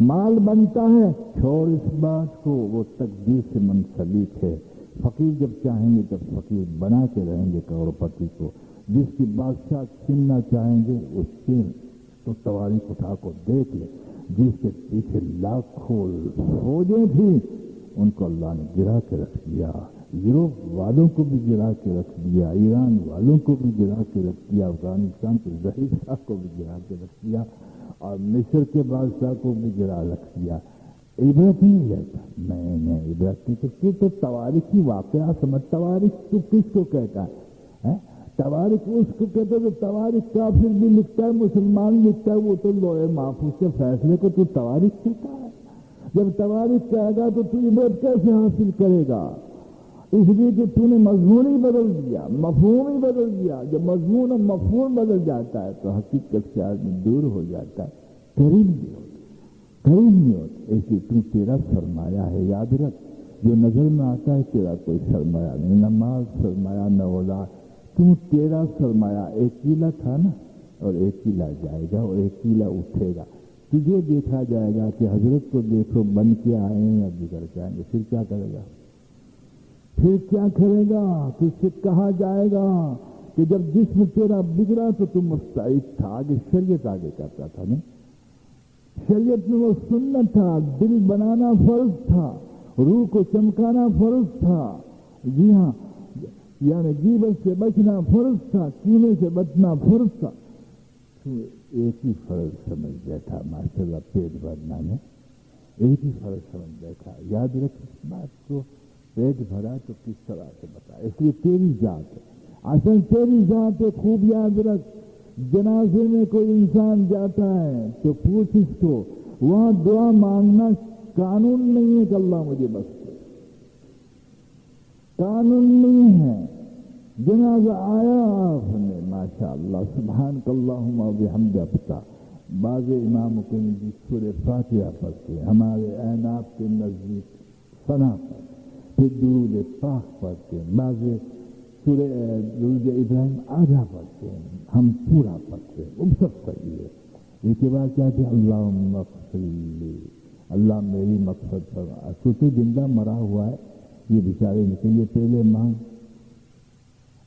مال بنتا ہے، چھوڑ اس بات کو، وہ تقدیر سے منسلک ہے۔ فقیر جب چاہیں گے تب فقیر بنا کے رہیں گے کروڑپتی کو، جس کی بادشاہ چھیننا چاہیں گے اس سے تو تواریخ اٹھا کو دیکھ لے، جس کے پیچھے لاکھوں فوجیں تھیں ان کو اللہ نے گرا کے رکھ دیا، یورپ والوں کو بھی گرا کے رکھ دیا، ایران والوں کو بھی گرا کے رکھ دیا، افغانستان کے ظہیر شاہ کو بھی گرا کے رکھ دیا، اور مصر کے بادشاہ کو بھی گرا رکھ دیا۔ عبرت نہیں لیتا، میں عبرت نہیں کرتی تو تواریخی واقعہ سمجھ۔ تواریخ تو کس کو کہتا ہے؟ تواریخ اس کو کہتے تو تواریخ کافر بھی لکھتا ہے، مسلمان لکھتا ہے، وہ تو لوح محفوظ کے فیصلے کو تو تواریخ کہتا ہے۔ جب تواریخ کہے گا تو عبرت کیسے حاصل کرے گا؟ اس لیے کہ تو نے مضمون ہی بدل دیا، مفہوم ہی بدل دیا۔ جب مضمون اور مفہوم بدل جاتا ہے تو حقیقت سے آدمی دور ہو جاتا ہے، قریب نہیں ہوتا۔ ایسی تو تیرا سرمایہ ہے، یاد رکھ، جو نظر میں آتا ہے تیرا کوئی سرمایہ نہیں، نہ مال سرمایہ نہ اولاد، تیرا سرمایہ ایک کیلا تھا نا، اور ایک کیلا جائے گا اور ایک کیلا اٹھے گا۔ تجھے دیکھا جائے گا کہ حضرت کو دیکھو بن کے آئے ہیں یا بگڑ کے آئیں گے، پھر کیا کرے گا؟ پھر کیا کرے گا؟ تجھ سے کہا جائے گا کہ جب جسم تیرا بگڑا تو تم مستعد تھا، آگے شریعت آگے کرتا تھا نا، شریعت میں وہ سنت تھا، دل بنانا فرض تھا، روح کو چمکانا فرض تھا، جی ہاں، یعنی غیبت سے بچنا فرض تھا، کینے سے بچنا فرض تھا۔ تو ایک ہی فرض سمجھ بیٹھا، ماشاءاللہ پیٹ بھرنا میں ایک ہی فرض سمجھ بیٹھا۔ یاد رکھ اس بات کو، پیٹ بھرا تو کس طرح سے بتا، اس لیے تیری ذات ہے، اصل تیری ذات ہے، خوب یاد رکھ۔ جنازے میں کوئی انسان جاتا ہے تو پوچھ اس کو، وہاں دعا مانگنا قانون نہیں ہے کہ اللہ مجھے بخش دے، قانون نہیں ہے۔ جنازہ آیا آپ نے، ماشاءاللہ سبحانک اللہم و بحمدک، بعض اماموں کے نزدیک سورہ فاتحہ پڑھتے ہیں، ہمارے اعناق کے نزدیک ثنا پڑھتے، پھر درود پاک پڑھتے ہیں، بعض سورہ درود ابراہیم آدھا پڑھتے ہیں، ہم پورا پڑھتے ہیں، وہ سب صحیح ہے۔ اس کے بعد کہتے ہیں اللہم اغفر لی، اللہ میری مغفرت فرما۔ تو زندہ مرا ہوا ہے، یہ بیچارے ان کے لیے پہلے مانگ،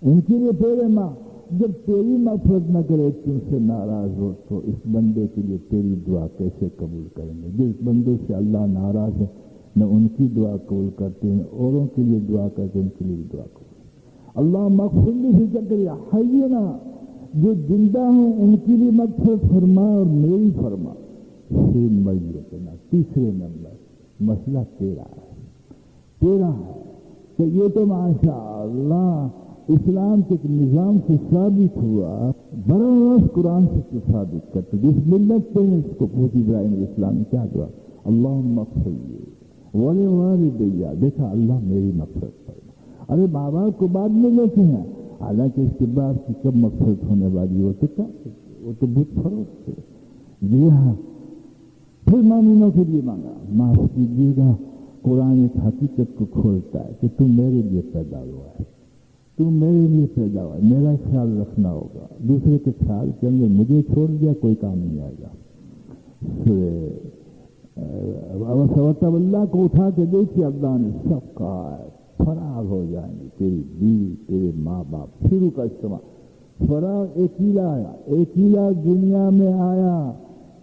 ان کے لیے پہلے مانگ۔ جب تیری مغفرت نہ کرے، تم سے ناراض ہو تو اس بندے کے لیے تیری دعا کیسے قبول کریں گے؟ جس بندوں سے اللہ ناراض ہے نہ ان کی دعا قبول کرتے ہیں، اوروں کے لیے دعا کرتے ہیں، ان کے لیے دعا قبول۔ اللہ مغفر لی سے چکریہ حینا، جو زندہ ہیں ان کی بھی مغفرت فرما اور میری فرما۔ پھر میتنا، تیسرے نمبر مسئلہ تیرا ہے کہ یہ تو ماشاءاللہ اسلام کے نظام سے ثابت ہوا، براہ قرآن سے ثابت کرتے، جس ملت پہ اس کو پوچھ ابراہیم علیہ السلام نے کیا دعا، اللہم اغفر لی ولوالدیہ، دیکھا اللہ میری مغفرت فرما۔ ارے ماں باپ کو بعد میں لیتے ہیں، حالانکہ اس کے بعد کی کب مغفرت ہونے والی ہو تو کیا، وہ تو بت فروخت تھے۔ جی ہاں، پھر مومنوں کے لیے مانگا، معاف کیجیے گا۔ قرآن ایک حقیقت کو کھولتا ہے کہ تم میرے لیے پیدا ہوا ہے، تم میرے لیے پیدا ہوا ہے، میرا خیال رکھنا ہوگا، دوسرے کے خیال کے اندر مجھے چھوڑ دیا کوئی کام نہیں آئے گا۔ اللہ کو اٹھا کے دیکھیے، اللہ نے سب کہا ہے فراغ ہو جائیں گے تیری بیوی، تیرے ماں باپ، پھر کا استعمال فراغ اکیلا آیا، اکیلا دنیا میں آیا،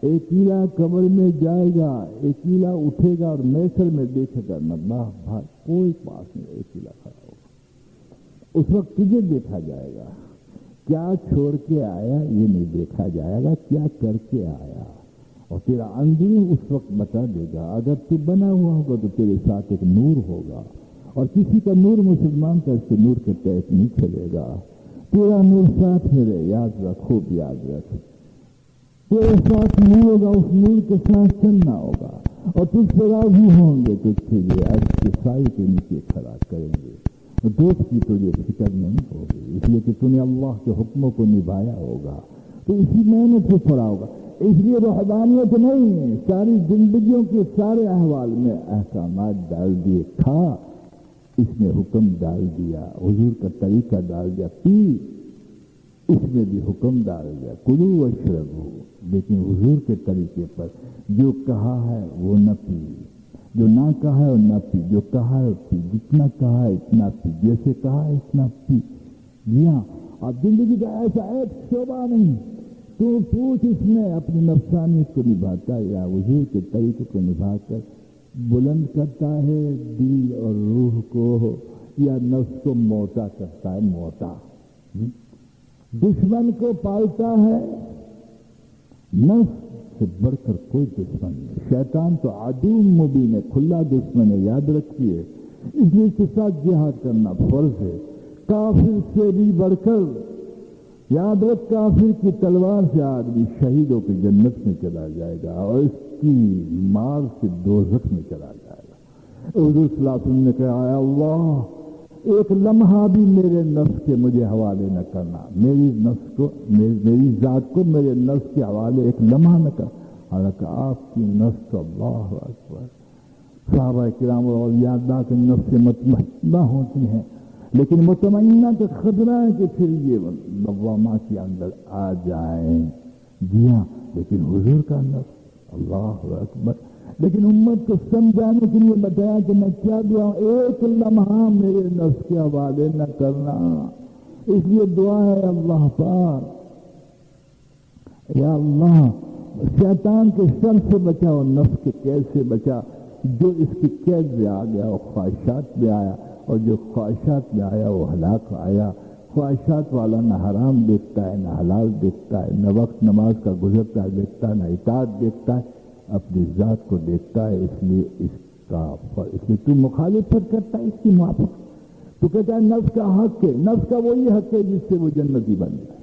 اکیلا قبر میں جائے گا، اکیلا اٹھے گا اور محشر میں دیکھے گا نہ باپ بھائی کوئی پاس نہیں، اکیلا کھڑا ہوگا۔ اس وقت تجھے دیکھا جائے گا، کیا چھوڑ کے آیا یہ نہیں دیکھا جائے گا، کیا کر کے آیا، اور تیرا اندرون اس وقت بتا دے گا۔ اگر تو بنا ہوا ہوگا تو تیرے ساتھ ایک نور ہوگا، اور کسی کا نور مسلمان کا اس کے نور کے تحت نہیں چلے گا۔ تیرا نور ساتھ میرے، یاد رکھ، خوب یاد رکھ، تیرے ساتھ نور ہوگا، اس نور کے ساتھ چلنا ہوگا، اور تجھ سے راضی ہوں گے، تجھ کے لیے عرش کے سائے کے نیچے کھڑا کریں گے۔ دوست کی تجھے فکر نہیں ہوگی، اس لیے کہ تو نے اللہ کے حکموں کو نبھایا ہوگا، تو اسی محنت سے پڑا ہوگا۔ اس لیے روحانیت نہیں، ساری زندگیوں کے سارے احوال میں احکامات ڈال دیے، کھا اس نے حکم ڈال دیا، حضور کا طریقہ ڈال دیا، پی اس میں بھی حکم ڈال گیا کلو واشربو، لیکن حضور کے طریقے پر جو کہا ہے وہ نہ پی، جو نہ کہا ہے وہ نہ پی، جو کہا ہے وہ پی، جتنا کہا ہے اتنا پی، جیسے کہا ہے اتنا پی۔ جی ہاں، اب زندگی کا ایسا ایک شعبہ نہیں تو پوچھ اس میں اپنی نفسانیت کو نبھاتا ہے یا حضور کے طریقے کو نبھا کر بلند کرتا ہے دل اور روح کو، یا نفس کو موٹا کرتا ہے موٹا۔ دشمن کو پالتا ہے، نفس سے بڑھ کر کوئی دشمن نہیں۔ شیطان تو عدو مبین ہے، کھلا دشمن ہے، یاد رکھیے، اس لیے اس کے ساتھ جہاد کرنا فرض ہے۔ کافر سے بھی بڑھ کر یاد رکھ، کافر کی تلوار سے آدمی شہید ہو کے جنت میں چلا جائے گا اور اس کی مار سے دوزخ میں چلا جائے گا۔ حضور صلی اللہ علیہ وسلم نے کہا، اے اللہ ایک لمحہ بھی میرے نفس کے مجھے حوالے نہ کرنا، میری نفس کو، میری ذات کو میرے نفس کے حوالے ایک لمحہ نہ کر۔ حالانکہ آپ کی نفس تو اللہ اکبر، صحابہ کرام اور اولیاء اللہ کے نفس سے مطمئنہ ہوتی ہیں، لیکن مطمئنہ کا خطرہ ہے کہ پھر یہ لوامہ کے اندر آ جائیں۔ جی ہاں، لیکن حضور کا نفس اللہ اکبر، لیکن امت کو سمجھانے کے لیے بتایا کہ میں کیا دعا، ایک لمحہ میرے نفس کے حوالے نہ کرنا۔ اس لیے دعا ہے اللہ پاک، یا اللہ شیطان کے شر سے بچا اور نفس کے قید سے بچا۔ جو اس کی قید میں آ گیا وہ خواہشات میں آیا، اور جو خواہشات میں آیا وہ ہلاک آیا۔ خواہشات والا نہ حرام دیکھتا ہے، نہ حلال دیکھتا ہے، نہ وقت نماز کا گزرتا ہے دیکھتا ہے، نہ اطاعت دیکھتا ہے، اپنی ذات کو دیکھتا ہے۔ اس لیے تو مخالفت کرتا ہے اس کی موافق، تو کہتا ہے نفس کا حق ہے، نفس کا وہی حق ہے جس سے وہ جنتی بن جائے،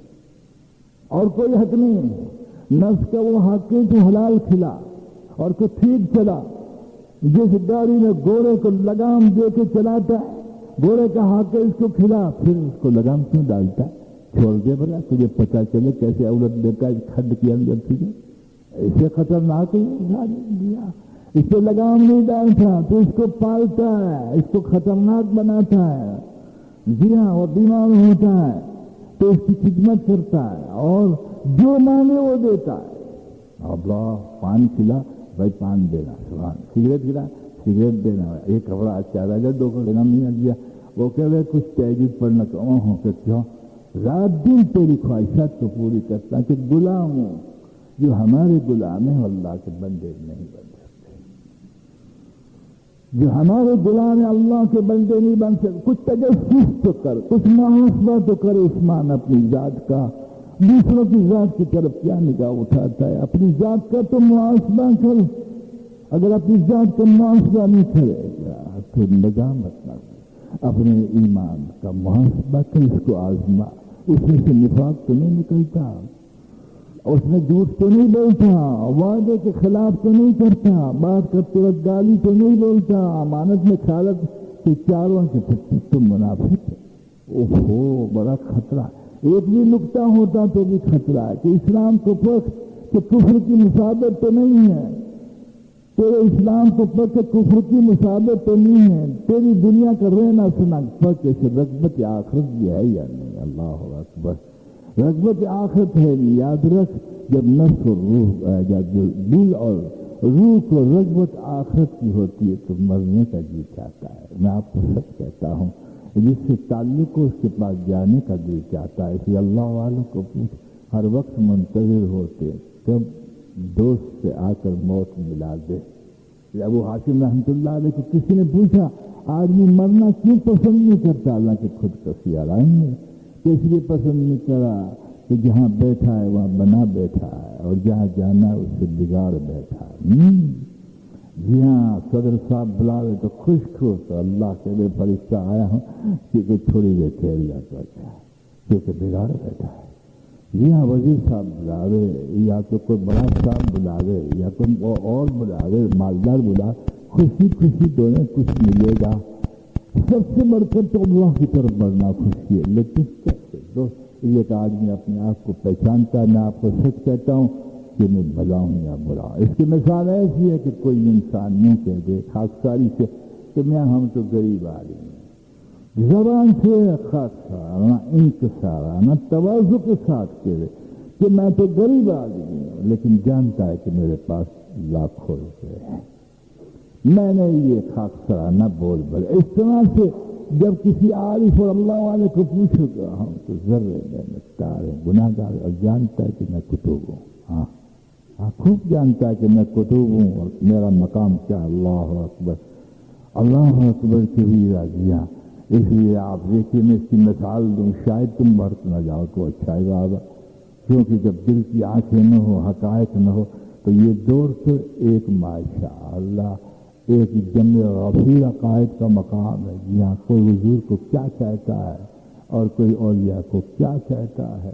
اور کوئی حق نہیں ہے۔ نفس کا وہ حق ہے جو حلال کھلا اور کو ٹھیک چلا، جس گاڑی میں گھوڑے کو لگام دے کے چلاتا ہے، گھوڑے کا حق ہے اس کو کھلا، پھر اس کو لگام کیوں ڈالتا ہے؟ چھوڑ دے بڑا، تجھے پتہ چلے کیسے اولت دیتا ہے کھڈ کے اندر تجھے، اسے خطرناک دیا، اس پہ لگام نہیں ڈالتا تو اس کو پالتا ہے، اس کو خطرناک بناتا ہے۔ جی ہاں، وہ بیمار ہوتا ہے تو اس کی خدمت کرتا ہے، اور جو مانگے وہ دیتا ہے۔ اللہ پان کھلا بھائی، پان دینا، سبحان، سگریٹ گرا سگریٹ دینا، ایک کپڑا اچھا رہا دو کو دینا نہیں دیا، وہ کہہ رہے کچھ تہجد پڑھنا ہوں کہ کیوں رات دن تیری خواہشات کو پوری کرتا کہ غلام ہوں، جو ہمارے غلام ہیں اللہ کے بندے نہیں بن سکتے، جو ہمارے غلام ہیں اللہ کے بندے نہیں بن سکتے۔ کچھ تجسس تو کر، کچھ محاسبہ تو کر عثمان اپنی ذات کا، دوسروں کی ذات کی طرف کیا نگاہ اٹھاتا ہے؟ اپنی ذات کا تو محاسبہ کر، اگر اپنی ذات کا محاسبہ نہیں کرے گا تو ندامت نہ کر، اپنے ایمان کا محاسبہ کر، اس کو آزما، اس میں سے نفاق تو نہیں نکلتا، اس میں جھوٹ تو نہیں بولتا، وعدے کے خلاف تو نہیں کرتا، بات کرتے وقت گالی تو نہیں بولتا، امانت میں خیانت کے چاروں کے پھر تو منافق ہے۔ اوہو، بڑا خطرہ، ایک بھی نقطہ ہوتا تو بھی خطرہ ہے کہ اسلام کو پک کہ کفر کی مسابقت تو نہیں ہے، تیرے اسلام کو پک کہ کفر کی مسابقت تو نہیں ہے، تیری دنیا کا رہنا سنا پک کہ رغبت آخرت بھی ہے یا نہیں۔ اللہ اکبر، رغبت آخرت ہے، یاد رکھ، جب نفس اور روح، جب دل اور روح کو رغبت آخرت کی ہوتی ہے تو مرنے کا جی چاہتا ہے۔ میں آپ کو سچ کہتا ہوں، جس سے تعلق ہو اس کے پاس جانے کا دل چاہتا ہے۔ اس لیے اللہ والوں کو پوچھ، ہر وقت منتظر ہوتے کب دوست سے آ کر موت ملا دے۔ ابو حاتم رحمۃ اللہ علیہ کو کسی نے پوچھا، آدمی مرنا کیوں پسند نہیں کرتا؟ اللہ کے خود کسی آرائیں گے کہ اس لیے پسند نہیں کرا کہ جہاں بیٹھا ہے وہاں بنا بیٹھا ہے، اور جہاں جانا ہے اس سے بگاڑ بیٹھا ہے۔ جی ہاں، صدر صاحب بلاوے تو خوش تو اللہ کے بے فرشتہ آیا ہوں کہ تھوڑی دیر کھیل جاتا ہے کیونکہ بگاڑ بیٹھا ہے۔ جی ہاں، وزیر صاحب بلاوے یا تو کوئی بڑا صاحب بلاوے یا کوئی اور بلاوے، مالدار بلا، خوشی خوشی دونوں کچھ ملے گا۔ سب سے بڑھ کر تو اللہ کی طرف بڑھنا خوشی ہے، لیکن کیسے دوست، ایک آدمی اپنے آپ کو پہچانتا ہے۔ میں آپ کو سچ کہتا ہوں کہ میں بھلا ہوں یا برا۔ اس کی مثال ایسی ہے کہ کوئی انسان یوں کہہ دے خاکساری سے کہ میں ہم تو غریب آدمی ہیں، زبان سے خاصا انکسارانہ تواضع کے ساتھ کہے کہ میں تو غریب آدمی ہوں، لیکن جانتا ہے کہ میرے پاس لاکھوں روپے ہیں، میں نے یہ خاکسارانہ بول بولے۔ اس طرح سے جب کسی عارف اور اللہ والے کو پوچھو کہ ہم تو ذرے میں مقدار ہیں، گناہ گار، اور جانتا ہے کہ میں کتب ہوں، ہاں خوب جانتا ہے کہ میں کتب ہوں اور میرا مقام کیا، اللہ اکبر، اللہ اکبر کی بھی راضیاں۔ اس لیے آپ دیکھیے میں اس کی مثال دوں، شاید تم بھرت نہ جاؤ تو اچھا ہے بابا، کیونکہ جب دل کی آنکھیں نہ ہو، حقائق نہ ہو، تو یہ دور تو ایک ماشاء اللہ ایک جمع غفیر عقائد کا مقام ہے، یہاں کوئی حضور کو کیا کہتا ہے اور کوئی اولیاء کو کیا کہتا ہے،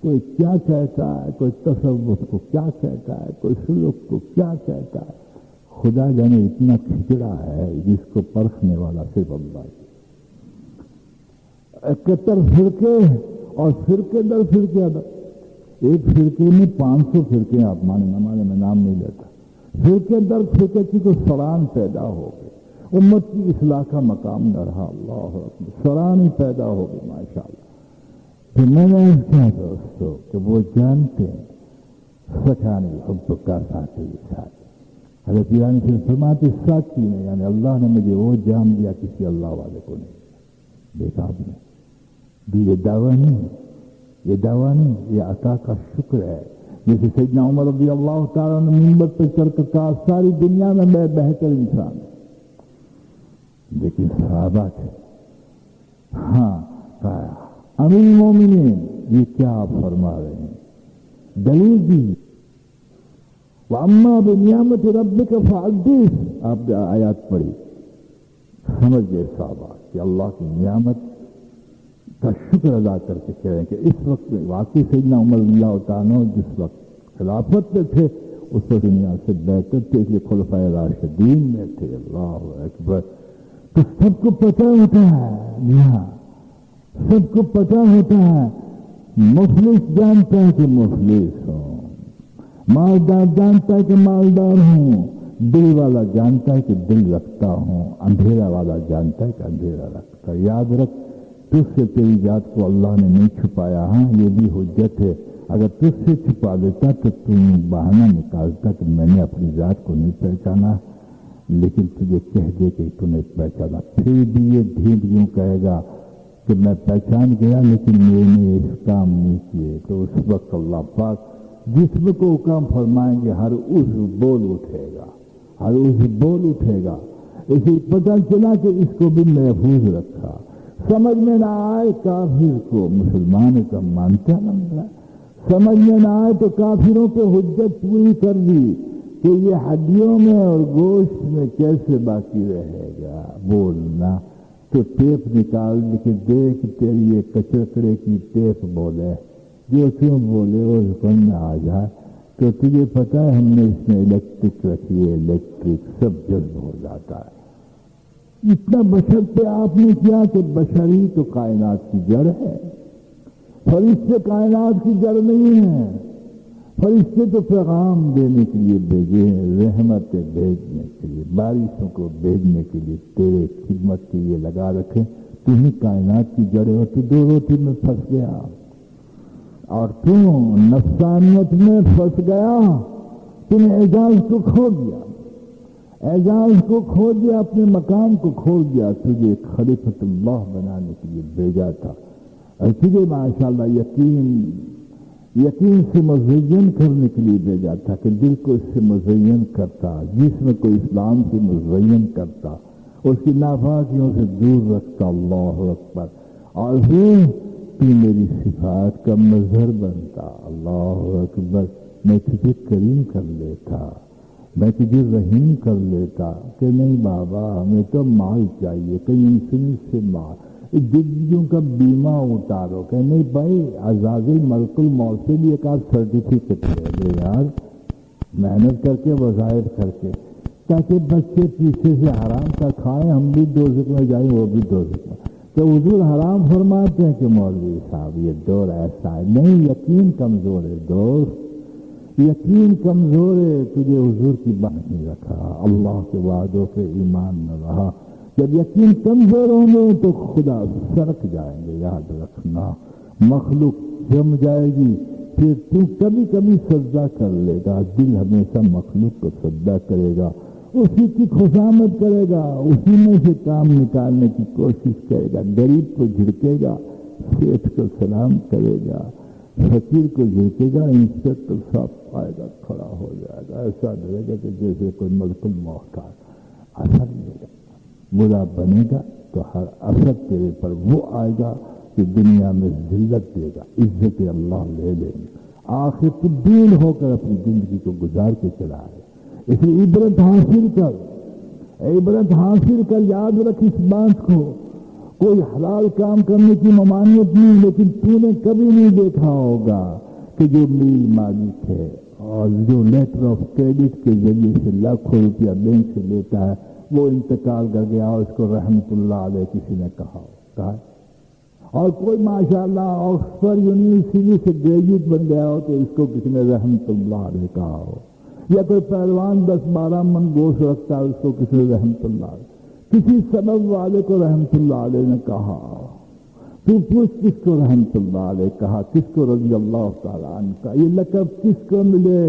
کوئی کیا کہتا ہے، کوئی تصوف کو کیا کہتا ہے، کوئی سلوک کو کیا کہتا ہے، خدا جانے اتنا کھچڑا ہے جس کو پرکھنے والا صرف اللہ ہے۔ 71 فرقے اور فرقے در فرقے ایک فرقے میں 500 فرقے، آپ مانے نہ مانے میں نام نہیں لیتا، فرقے در فرقے کی تو سران پیدا ہو گئی، امت کی اصلاح کا مقام نہ رہا، اللہ اکبر، سران ہی پیدا ہو گئی ماشاءاللہ۔ پھر میں نے کہا دوستو کہ وہ جانتے ہیں سکھانے حب کا ساتھ ساتھ حضرت ایرانی سے فرماتے ساتھی نے، یعنی اللہ نے مجھے وہ جام دیا کسی اللہ والے کو نہیں۔ دیکھا آپ نے بھی، یہ دعویٰ نہیں ہے، یہ دعویٰ نہیں، یہ عطا کا شکر ہے۔ جیسے سیدنا عمر رضی اللہ تعالیٰ نے منبر پہ چڑھ کر کہا ساری دنیا میں میں بہتر انسان ہوں، لیکن صحابہ تھے، ہاں کہا امیر المومنین یہ کیا آپ فرما رہے ہیں، دلیل دی، وَأَمَّا بِنِعْمَةِ رَبِّكَ فَحَدِّثْ، آپ نے آیات پڑھی، سمجھ گئے صحابہ کہ اللہ کی نعمت کا شکر ادا کر کے کہہ رہے ہیں کہ اس وقت میں واقعی سیدنا عمر رضی اللہ تعالیٰ جس وقت خلافت میں تھے اس وقت دنیا سے بہتر تھے، اس لیے خلفائے راشدین میں تھے، اللہ اکبر۔ تو سب کو پتہ ہوتا ہے، یہاں سب کو پتہ ہوتا ہے، مفلس جانتا ہے کہ مفلس ہوں، مالدار جانتا ہے کہ مالدار ہوں، دل والا جانتا ہے کہ دل رکھتا ہوں، اندھیرا والا جانتا ہے کہ اندھیرا رکھتا ہے۔ یاد رکھ تجھ سے تیری ذات کو اللہ نے نہیں چھپایا، ہاں یہ بھی حجت ہے، اگر تجھ سے چھپا دیتا تو تم بہانہ نکالتا کہ میں نے اپنی ذات کو نہیں پہچانا، لیکن تجھے کہہ دے کہ تو نے پہچانا، پھر بھی یہ ڈھیٹ یوں کہے گا کہ میں پہچان گیا لیکن میں نے اس کام نہیں کیے، تو اس وقت اللہ پاک جسم کو حکم فرمائیں گے ہر عضو بول اٹھے گا، ہر عضو بول اٹھے گا۔ اسی پتہ چلا کہ اس کو بھی محفوظ رکھا، سمجھ میں نہ آئے کافر کو مسلمان کا مانتا نہ ملا، سمجھ میں نہ آئے تو کافروں پہ حجت پوری کر دی کہ یہ ہڈیوں میں اور گوشت میں کیسے باقی رہے گا، بولنا تو ٹیپ نکال کے دیکھ تیری یہ کچرکڑے کی ٹیپ بولے، جو کیوں بولے وہ حکم میں آ جائے، تو تجھے پتہ ہے ہم نے اس میں الیکٹرک رکھی ہے، الیکٹرک سب جذب ہو جاتا ہے۔ اتنا بشر پہ آپ نے کیا کہ بشری تو کائنات کی جڑ ہے، فرشتے کائنات کی جڑ نہیں ہے، فرشتے تو پیغام دینے کے لیے بھیجے ہیں، رحمتیں بھیجنے کے لیے، بارشوں کو بھیجنے کے لیے، تیرے خدمت کے لیے لگا رکھے، تو ہی کائنات کی جڑ ہے، تو دو روٹی میں پھنس گیا اور تم نفسانیت میں پھنس گیا، تم نے اعجاز کو کھو دیا، اعجاز کو کھو دیا، اپنے مقام کو کھو دیا، تجھے خلیفۃ اللہ بنانے کے لیے بھیجا تھا، اور تجھے ماشاءاللہ یقین سے مزین کرنے کے لیے بھیجا تھا کہ دل کو اس سے مزین کرتا، جسم کو اسلام سے مزین کرتا، اس کی ناپاکیوں سے دور رکھتا، اللہ اکبر، اور پھر تو میری صفات کا مظہر بنتا، اللہ اکبر، میں تجھے کریم کر لیتا، میں تجھے رحیم کر لیتا کہ نہیں بابا ہمیں تو مال چاہیے، کہیں انسانیت سے مال، زندگیوں کا بیمہ اتارو، کہ نہیں بھائی عزازی ملک الموت سے بھی ایک آدھ سرٹیفکیٹ لے لے یار، محنت کر کے وظائف کر کے، تاکہ بچے پیچھے سے حرام کا کھائیں، ہم بھی دوزخ میں جائیں وہ بھی دوزخ میں۔ تو حضور حرام فرماتے ہیں کہ مولوی صاحب یہ دور ایسا ہے، نہیں، یقین کمزور ہے دوست، یقین کمزور ہے، تجھے حضور کی بات نہیں رکھا، اللہ کے وعدوں پہ ایمان نہ رہا، جب یقین کمزور ہوں گے تو خدا سرک جائیں گے. یاد رکھنا مخلوق جم جائے گی پھر تو کبھی کبھی سجدہ کر لے گا. دل ہمیشہ مخلوق کو سجدہ کرے گا, اسی کی خوشامد کرے گا, اسی میں سے کام نکالنے کی کوشش کرے گا. غریب کو جھڑکے گا, سیٹھ کو سلام کرے گا, فقیر کو جھڑکے گا, انسپیکٹر صاحب آئے گا کھڑا ہو جائے گا. ایسا لگے گا کہ جیسے کوئی ملک الموت کا اثر لے گا. برا بنے گا تو ہر اثر تیرے پر وہ آئے گا کہ دنیا میں ذلت دے گا, عزت اللہ لے لیں گے. آخر تبدیل ہو کر اپنی زندگی کو گزار کے چلا ہے. اس لیے عبرت حاصل کر, عبرت حاصل کر. یاد رکھ اس بات کو, کوئی حلال کام کرنے کی ممانعت نہیں, لیکن تو نے کبھی نہیں دیکھا ہوگا کہ جو میل مالک ہے اور جو لیٹر آف کریڈٹ کے ذریعے سے لاکھوں روپیہ بینک سے لیتا ہے وہ انتقال کر گیا اور اس کو رحمت اللہ علیہ کسی نے کہا. اور کوئی ماشاءاللہ آکسفورڈ یونیورسٹی سے گریجویٹ بن گیا ہو تو اس کو کسی نے رحمت اللہ علیہ کہا ہو. یا کوئی پہلوان 10-12 من گوشت رکھتا ہے اس کو کسی نے رحمت اللہ علیہ, کسی سبب والے کو رحمت اللہ علیہ نے کہا. تو پوچھ کس کو رحمت اللہ علیہ کہا, کس کو رضی اللہ تعالیٰ عنہ کا, یہ لقب کس کو ملے,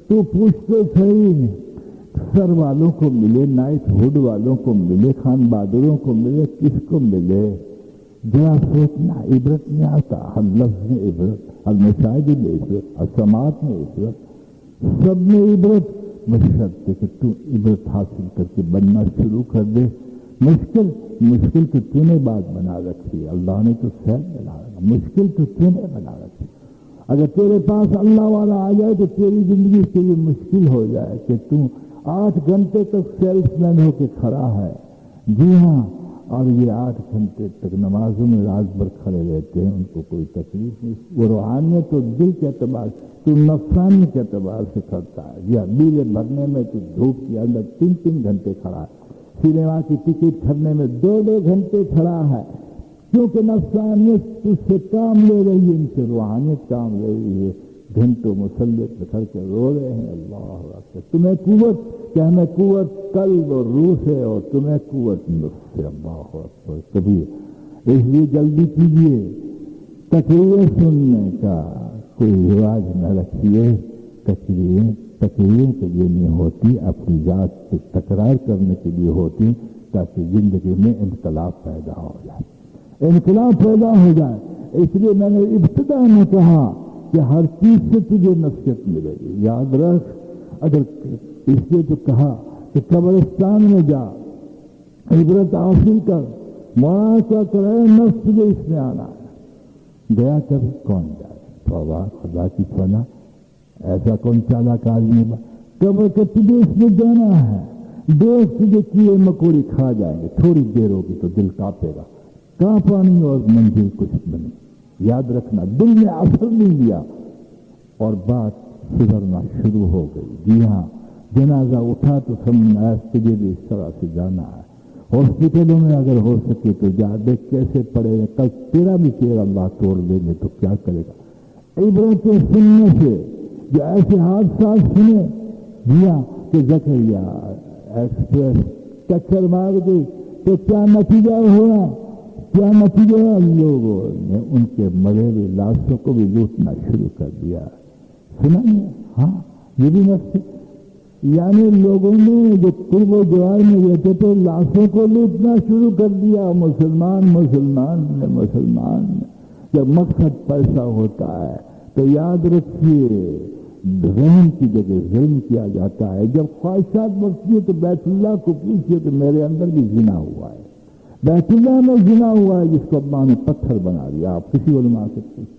تو پوچھ تو صحیح. سر والوں کو ملے, نائٹ ہوڈ والوں کو ملے, خان بہادروں کو ملے, کس کو ملے؟ ذرا سوچنا. عبرت میں آتا, ہر لفظ میں عبرت, ہر مشاہدے میں عبرت, ہر سماعت میں عبرت, سب میں عبرت. بشرط کہ تو عبرت حاصل کر کے بننا شروع کر دے. مشکل تو تو نے بات بنا رکھی, اللہ نے تو سہل بنا رکھا. مشکل تو تو نے بنا رکھی. اگر تیرے پاس اللہ والا آ جائے تو تیری زندگی کے لیے مشکل ہو جائے کہ تو 8 گھنٹے تک سیلس مین ہو کے کھڑا ہے. جی ہاں, اور یہ 8 گھنٹے تک نمازوں میں رات بھر کھڑے رہتے ہیں, ان کو کوئی تکلیف نہیں. وہ روحانیت تو دل کے اعتبار, تو نفسانی کے اعتبار سے کرتا ہے. جی ہاں, بیلے بھرنے میں تو دھوپ کے اندر 3 گھنٹے کھڑا ہے, سنیما کی ٹکٹ خریدنے میں 2 گھنٹے کھڑا ہے, کیونکہ نفسانیت تجھ سے کام لے رہی ہے, ان سے روحانیت کام لے رہی ہے. گھنٹوں مسلط پکڑ کے رو رہے ہیں. اللہ اکبر. تمہیں قوت کہ ہمیں قوت قلب اور روح سے, اور تمہیں قوت نفس سے. اللہ اکبر. کبھی اس لیے جلدی کیجیے, تقریر سننے کا کوئی رواج نہ رکھیے. تقریروں کے لیے نہیں ہوتی, اپنی ذات سے تکرار کرنے کے لیے ہوتی, تاکہ زندگی میں انقلاب پیدا ہو جائے. انقلاب پیدا ہو جائے. اس لیے میں نے ابتدا میں کہا کہ ہر چیز سے تجھے نصیحت ملے گی. یاد رکھ, اگر اس لیے تو کہا کہ قبرستان میں جا, عبرت حاصل کر, مراقبہ کرے, نفس تجھے اس میں آنا ہے. گیا کبھی کون جائے؟ توبہ, خدا کی پناہ, ایسا کون چالاک آدمی با. قبر کے تجھے اس میں جانا ہے. دیکھ تجھے کیڑے مکوڑے کھا جائیں گے, تھوڑی دیر ہوگی تو دل کانپے گا. کانپانی اور منزل کچھ بنی. یاد رکھنا, دل نے اثر نہیں لیا اور بات سدھرنا شروع ہو گئی. جی ہاں, جنازہ اٹھا تو سمجھنا تجھے بھی اس طرح سے جانا ہے. ہاسپٹلوں میں اگر ہو سکے تو جا, دیکھ کیسے پڑے, کل تیرا بھی پیر اللہ توڑ دیں گے تو کیا کرے گا. عبرتیں سننے سے, جو ایسے حادثات سنے, جی ہاں, کہ زکریا ایکسپریس ٹکر مار گئی تو کیا نتیجہ ہوا, کیا نتیجہ ہے؟ لوگوں نے ان کے مرے ہوئے لاشوں کو بھی لوٹنا شروع کر دیا. سنا ہے؟ ہاں, یہ بھی نفس, یعنی لوگوں نے جو قرب و جوار میں رہتے تھے لاشوں کو لوٹنا شروع کر دیا. مسلمان جب مقصد پیسہ ہوتا ہے تو یاد رکھیے, رحم کی جگہ ظلم کیا جاتا ہے. جب خواہشات بڑھتی ہے تو بیت اللہ کو پوچھئے کہ میرے اندر بھی زنا ہوا ہے. بیت اللہ میں زنا ہوا ہے جس کو اللہ نے پتھر بنا دیا. آپ کسی علماء سے پوچھیں,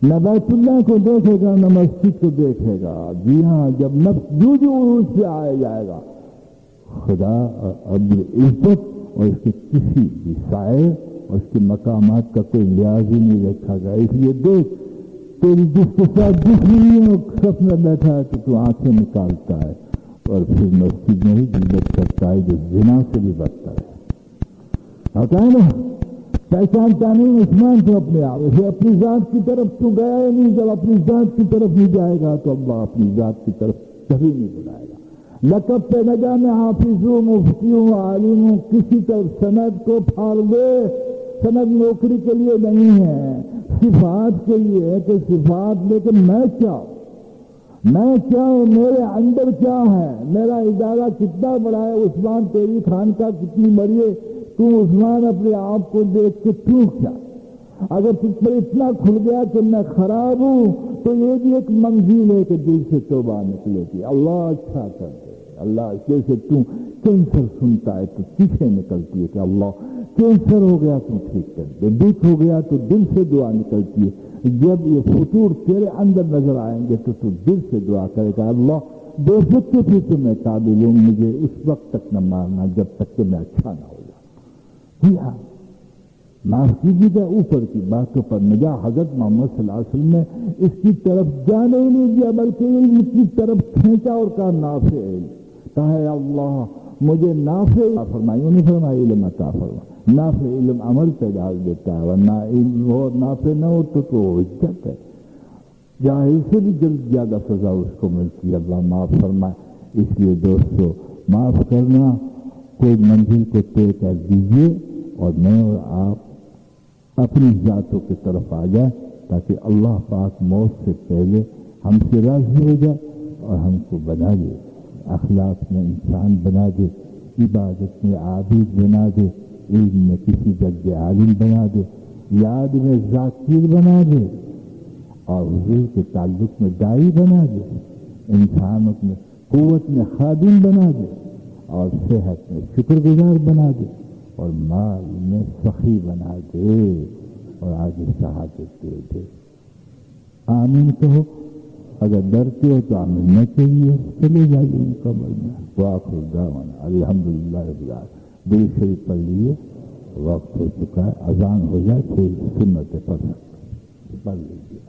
نہ بیت اللہ کو دیکھے گا نہ مسجد کو دیکھے گا. جی ہاں, جب نفس جو اس سے آیا جائے گا, خدا عبد عزت اور اس کے کسی بھی سائے اور اس کے مقامات کا کوئی لحاظ ہی نہیں رکھا گا. اس لیے دیکھ, تیری جس کے ساتھ جس نہیں صف میں بیٹھا ہے تو آنکھیں نکالتا ہے اور پھر مسجد میں ہی جلت کرتا ہے, جو زنا سے بھی بچتا ہے. ہوتا ہے نا, پہچانتا نہیں عثمان تو اپنے آپ اسے اپنی ذات کی طرف تو گیا ہی نہیں. جب اپنی ذات کی طرف نہیں جائے گا تو اللہ اپنی ذات کی طرف کبھی نہیں بلائے گا. لقب پہ نہ جانے حافظ ہوں، مفتی ہوں، عالم ہوں، کسی طرف سند کو پھاڑ دے، سند نوکری کے لیے نہیں ہے، صفات کے لیے ہے کہ صفات لے کے میں کیا ہوں، میرے اندر کیا ہے، میرا ادارہ کتنا بڑا ہے، عثمان تیری خانقاہ کتنی بڑی ہے، تو عثمان اپنے آپ کو دیکھ کے تو کیا، اگر تجھ پر اتنا کھل گیا کہ میں خراب ہوں تو یہ بھی ایک منزل ہے کہ دل سے توبہ نکلے گی۔ اللہ اچھا کر دے، اللہ جیسے تو کینسر سنتا ہے تو پیچھے نکلتی ہے کہ اللہ کینسر ہو گیا تو ٹھیک کر دے، دکھ ہو گیا تو دل سے دعا نکلتی ہے، جب یہ فطور تیرے اندر نظر آئیں گے تو دل سے دعا کرے گا اللہ بے شک بھی تو میں قابل ہوں، مجھے اس وقت تک نہ مارنا جب تک کہ میں اچھا نہ ہو جاؤں۔ جی ہاں، معاف کیجیے گا اوپر کی باتوں پر نگاہ حضرت محمد صلی اللہ علیہ وسلم نے اس کی طرف جانے ہی نہیں دیا، بلکہ علم کی طرف کھینچا اور کہا نافع علم، کہا اے اللہ مجھے نافع فرمائی، انہیں فرمائی علم عطا فرما، نافع علم عمل پہ ڈال دیتا ہے، ورنہ علم ہو نافع نہ ہو تو عزت ہے، جاہل سے بھی زیادہ سزا اس کو ملتی ہے، اللہ معاف فرمائے۔ اس لیے دوستو معاف کرنا، کوئی منزل کو طے کر دیجیے اور میں اور آپ اپنی ذاتوں کی طرف آ جائیں تاکہ اللہ پاک موت سے پہلے ہم سے راضی ہو جائے اور ہم کو بنا دے، اخلاق میں انسان بنا دے، عبادت میں عابد بنا دے، علم میں کسی درجے عالم بنا دے، یاد میں ذاکر بنا دے اور حضور کے تعلق میں داعی بنا دے، انسانوں میں قوت میں خادم بنا دے اور صحت میں شکر گزار بنا دے اور مال میں سخی بنا دے اور آگے شہادت دے دے۔ آمین کہو، اگر ڈرتے ہو تو آمین نہ کہیے، چلے جائیے قبر میں۔ وآخر دعوانا الحمدللہ رب العالمین۔ دل شریف پڑھ لیے، وقت ہو چکا ہے، اذان ہو جائے پھر سنت پڑھ لیجیے۔